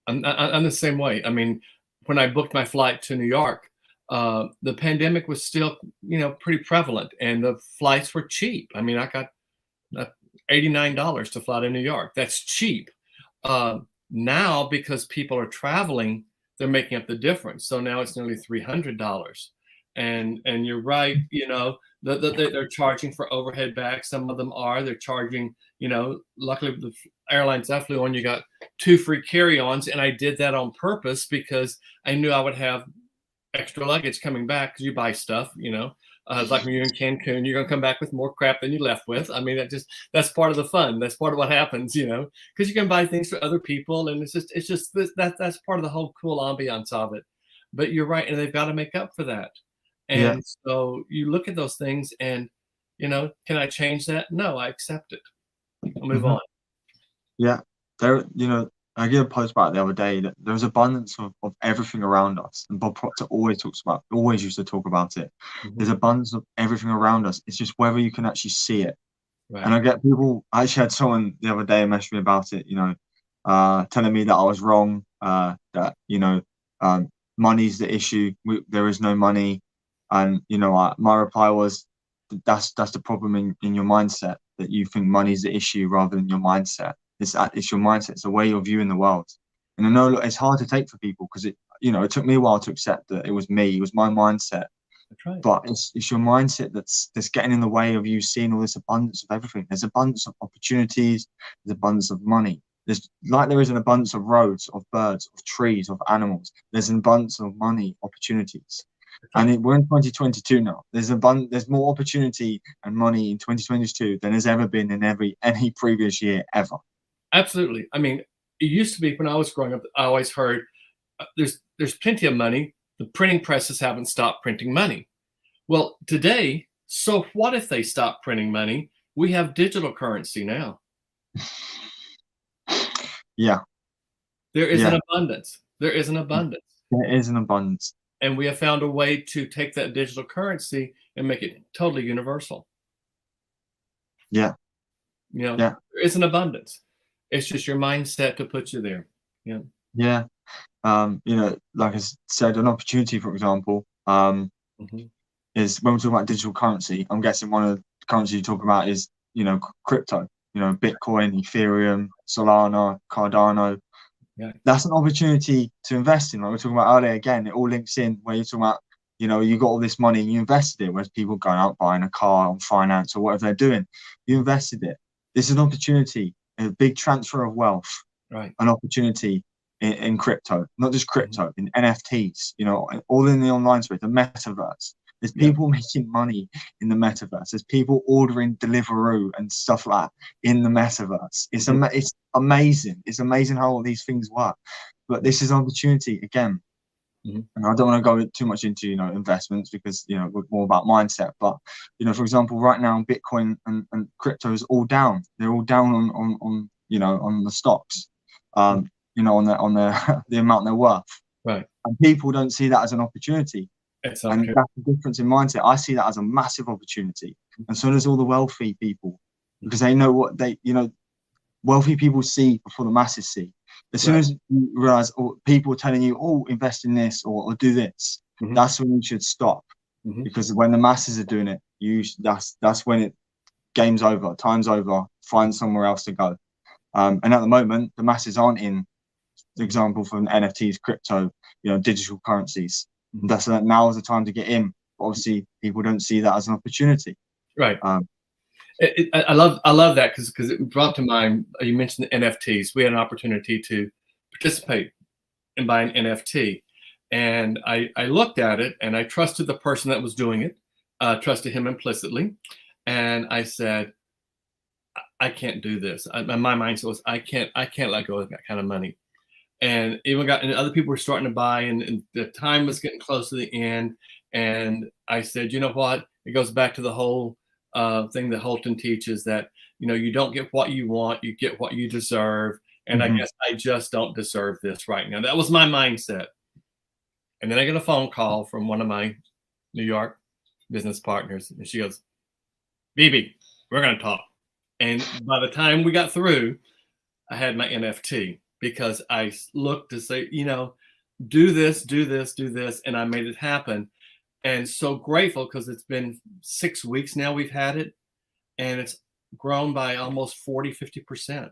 I'm the same way. I mean, when I booked my flight to New York, the pandemic was still, pretty prevalent, and the flights were cheap. I mean, I got $89 to fly to New York. That's cheap. Now, because people are traveling, they're making up the difference. So now it's nearly $300. And you're right. They're charging for overhead bags. Some of them are. They're charging. Luckily the airlines I flew on, you got 2 free carry-ons, and I did that on purpose because I knew I would have extra luggage coming back, because you buy stuff. It's like when you're in Cancun, you're gonna come back with more crap than you left with. I mean, that's part of the fun. That's part of what happens, because you can buy things for other people, and it's just that's part of the whole cool ambiance of it. But you're right, and they've got to make up for that. Yeah, And so you look at those things, and can I change that? No, I accept it. I'll move on. yeah. There, I gave a post about it the other day that there's abundance of everything around us, and Bob Proctor always used to talk about it. There's abundance of everything around us. It's just whether you can actually see it. And I Right. get people. I actually had someone the other day message me about it. Telling me that I was wrong. That money's the issue. There is no money, and my reply was, that's the problem in your mindset, that you think money's the issue rather than your mindset. It's your mindset. It's the way you're viewing the world. And I know, look, it's hard to take for people, because it took me a while to accept that it was me. It was my mindset. That's right. But it's your mindset that's getting in the way of you seeing all this abundance of everything. There's abundance of opportunities. There's abundance of money. There is an abundance of roads, of birds, of trees, of animals. There's an abundance of money, opportunities. That's right. And we're in 2022 now. There's more opportunity and money in 2022 than there's ever been in any previous year ever. Absolutely. I mean, it used to be, when I was growing up, I always heard, there's plenty of money. The printing presses haven't stopped printing money. Well, today, so what if they stop printing money? We have digital currency now. Yeah, There is an yeah, abundance. There is an abundance. there is an abundance. And we have found a way to take that digital currency and make it totally universal. Yeah, yeah, There is an abundance. It's just your mindset to put you there. Yeah. yeah. Like I said, an opportunity, for example, Mm-hmm. is when we're talking about digital currency. I'm guessing one of the currencies you talk about is, crypto. Bitcoin, Ethereum, Solana, Cardano. Yeah. That's an opportunity to invest in. Like we were talking about earlier, again, it all links in, where you're talking about, you got all this money and you invested it, whereas people going out buying a car on finance or whatever they're doing. You invested it. This is an opportunity, a big transfer of wealth, Right. an opportunity in crypto, not just crypto, Mm-hmm. in NFTs, all in the online space, the metaverse. There's Yeah. people making money in the metaverse. There's people ordering Deliveroo and stuff like that in the metaverse. It's amazing. It's amazing how all these things work. But this is an opportunity again. Mm-hmm. And I don't want to go too much into investments, because we're more about mindset. But for example, right now Bitcoin and crypto is all down. They're all down on the stocks. On their the amount they're worth. Right. And people don't see that as an opportunity. It's not And true. that's the difference in mindset. I see that as a massive opportunity. And so does all the wealthy people, because they know what wealthy people see before the masses see. As soon Right. as you realize, people are telling you, invest in this or do this, Mm-hmm. that's when you should stop. Mm-hmm. Because when the masses are doing it, that's when game's over, time's over, find somewhere else to go. And at the moment, the masses aren't in example for NFTs, crypto, digital currencies. Mhm. That's now is the time to get in. But obviously, people don't see that as an opportunity. Right. Um, I love that because it brought to mind. You mentioned the NFTs. We had an opportunity to participate in buying NFT, and I looked at it and I trusted the person that was doing it, trusted him implicitly, and I said, I can't do this. My mindset was I can't let go of that kind of money. And and other people were starting to buy, and the time was getting close to the end. And I said, you know what? It goes back to the whole thing that Holton teaches, that you don't get what you want, you get what you deserve. And I mhm. guess I just don't deserve this right now. That was my mindset. And then I get a phone call from one of my New York business partners, and she goes, "BB, we're going to talk." And by the time we got through, I had my NFT because I looked to say, do this, do this, do this, and I made it happen. And so grateful because it's been 6 weeks now we've had it, and it's grown by almost 40, 50%.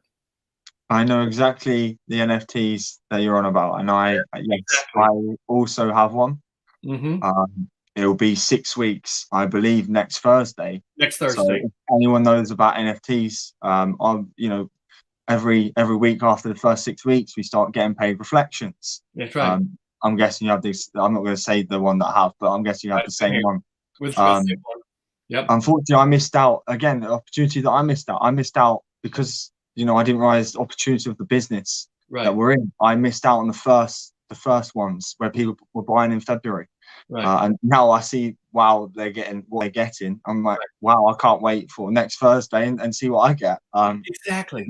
I know exactly the NFTs that you're on about, and yes, Exactly. I also have one. Hmm. It'll be 6 weeks, I believe, next Thursday. Next So Thursday. if anyone knows about NFTs, every week after the first 6 weeks, we start getting paid reflections. That's right. I'm guessing you have this. I'm not going to say the one that I have, but I'm guessing you have Right. the Same same here. one. With the same Um, one. Yep. Unfortunately, I missed out again. The opportunity that I missed out. I missed out because I didn't realize the opportunity of the business that Right. we're in. I missed out on the first ones where people were buying in February. Right. And now I see, wow, they're getting what they're getting. I'm like, Right. wow, I can't wait for next Thursday and see what I get. Exactly.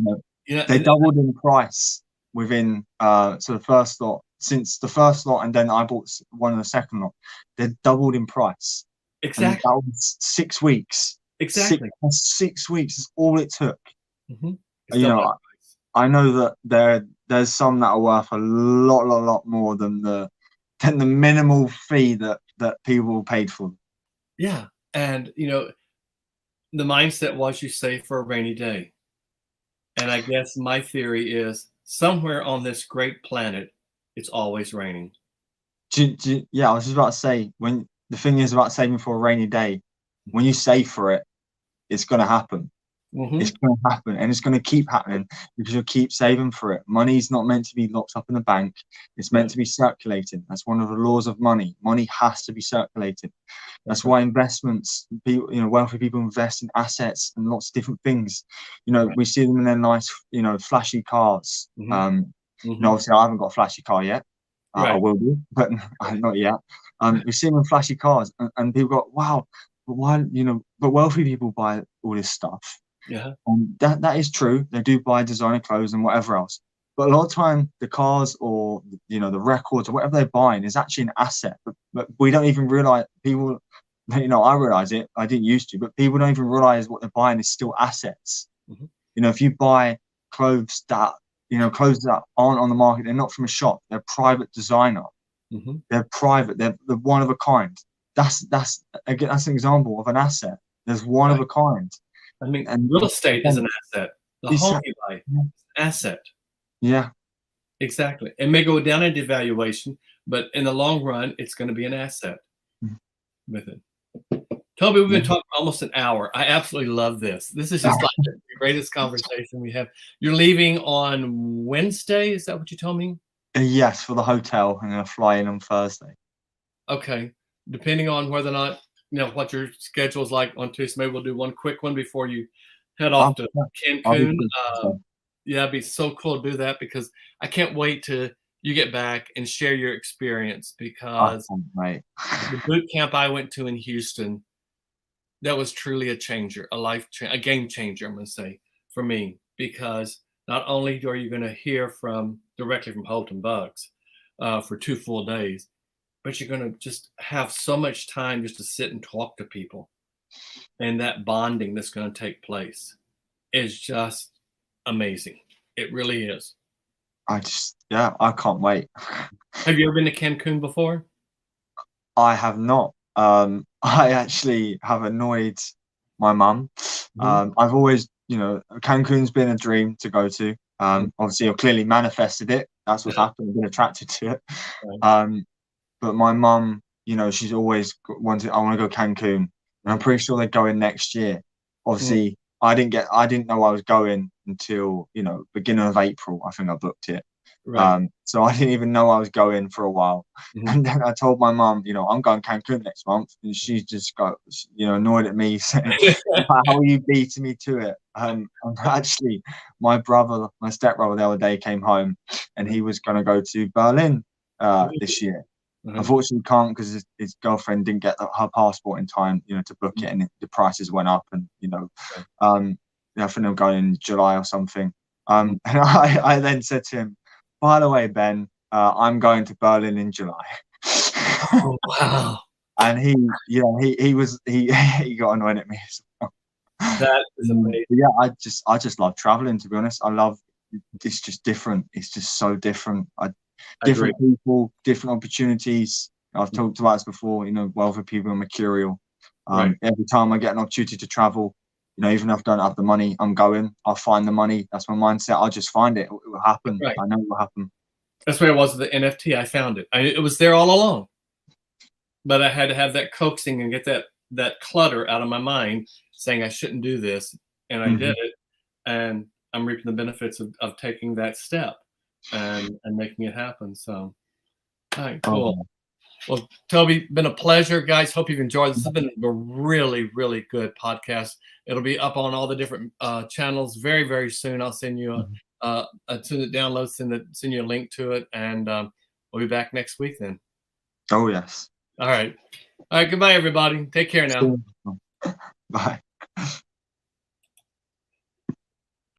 You know, they And doubled in price within so the first lot, since the first lot, and then I bought one of the second lot. They doubled in price, and that exactly. was 6 weeks. Six Exactly. 6 weeks is all it took. Hmm. It's You double know, I know that there's some that are worth a lot more than the minimal fee that people paid for. Yeah. And the mindset was you save for a rainy day. And I guess my theory is somewhere on this great planet, it's always raining. Yeah, I was just about to say, when the thing is about saving for a rainy day, when you save for it, it's going to happen. It's Hmm. going to happen, and it's going to keep happening because you'll keep saving for it. Money's not meant to be locked up in the bank. It's meant Right. to be circulating. That's one of the laws of money. Money has to be circulated. That's That's right. why investments, people, wealthy people invest in assets and lots of different things. Right. We see them in their nice, flashy cars. Hmm. Hmm. Obviously, I haven't got a flashy car yet. I Right. will do, but not yet. We see them in flashy cars, and people go, "Wow, but why?" But wealthy people buy all this stuff. Yeah. That is true. They do buy designer clothes and whatever else. But a lot of time, the cars or the records or whatever they're buying is actually an asset. But we don't even realize people. I realize it. I didn't used to, but people don't even realize what they're buying is still assets. Hmm. If you buy clothes that aren't on the market, they're not from a shop. They're private designer. Hmm. They're private. They're one of a kind. That's an example of an asset. There's one of Right. a kind. I mean, And real estate is again, an asset. The it's home you buy is an asset. yeah, Exactly. It may go down in devaluation, but in the long run, it's going to be an asset with it. Toby, we've been talking for almost an hour. I absolutely love this. This is just like the greatest conversation we have. You're leaving on Wednesday? Is that what you told me? yes, for the hotel, and then fly in on Thursday. Okay. Depending on whether or not, what your schedule is like on Tuesday, maybe we'll do one quick one before you head off to Yeah, I'll be Cancun. free Thursday. Yeah, it'd be so cool to do that because I can't wait to you get back and share your experience I because can't wait. the boot camp I went to in Houston, that was truly a changer, a game changer, I'm going to say, for me, because not only are you going to hear directly from Holton Bucks for 2 full days, but you're going to just have so much time just to sit and talk to people. And that bonding that's going to take place is just amazing. It really is. I can't wait. Have you ever been to Cancun before? I have not. I actually have annoyed my mum. Mhm. I've always, Cancun's been a dream to go to. Mhm. Obviously, I've clearly manifested it. That's what's happened. I've been attracted to it. Right. But my mum, you know, she's always wanted. I want to go Cancun, and I'm pretty sure they're going next year. Obviously, I didn't know I was going until, you know, beginning of April. I think I booked it. Right. So I didn't even know I was going for a while. And then I told my mum, you know, I'm going Cancun next month, and she just got, you know, annoyed at me saying, "How are you beating me to it?" And actually, my stepbrother, the other day came home, and he was going to go to Berlin this year. Unfortunately, can't, because his girlfriend didn't get her passport in time, you know, to book it, and the prices went up, and you know, I think they're going in July or something. And I then said to him, "By the way, Ben, I'm going to Berlin in July." Oh, wow. And he got annoyed at me as well. That is amazing. Yeah, I just love traveling, to be honest. It's just different. It's just so different. Different people, different opportunities. I've talked about this before, you know, wealthy people are mercurial. Every time I get an opportunity to travel, you know, even if I don't have the money, I'll find the money. That's my mindset. I'll just find it. It will happen. Right. I know it will happen. That's where it was with the NFT. I found it. It was there all along. But I had to have that coaxing and get that clutter out of my mind saying I shouldn't do this. And I did it. And I'm reaping the benefits of taking that step and making it happen. So, all right, cool. Well, Toby, been a pleasure, guys. Hope you've enjoyed this. Has been a really, really good podcast. It'll be up on all the different channels very, very soon. I'll send you as soon as it downloads, send you a link to it, and we'll be back next week then. Oh yes. All right. Goodbye, everybody. Take care now. Bye.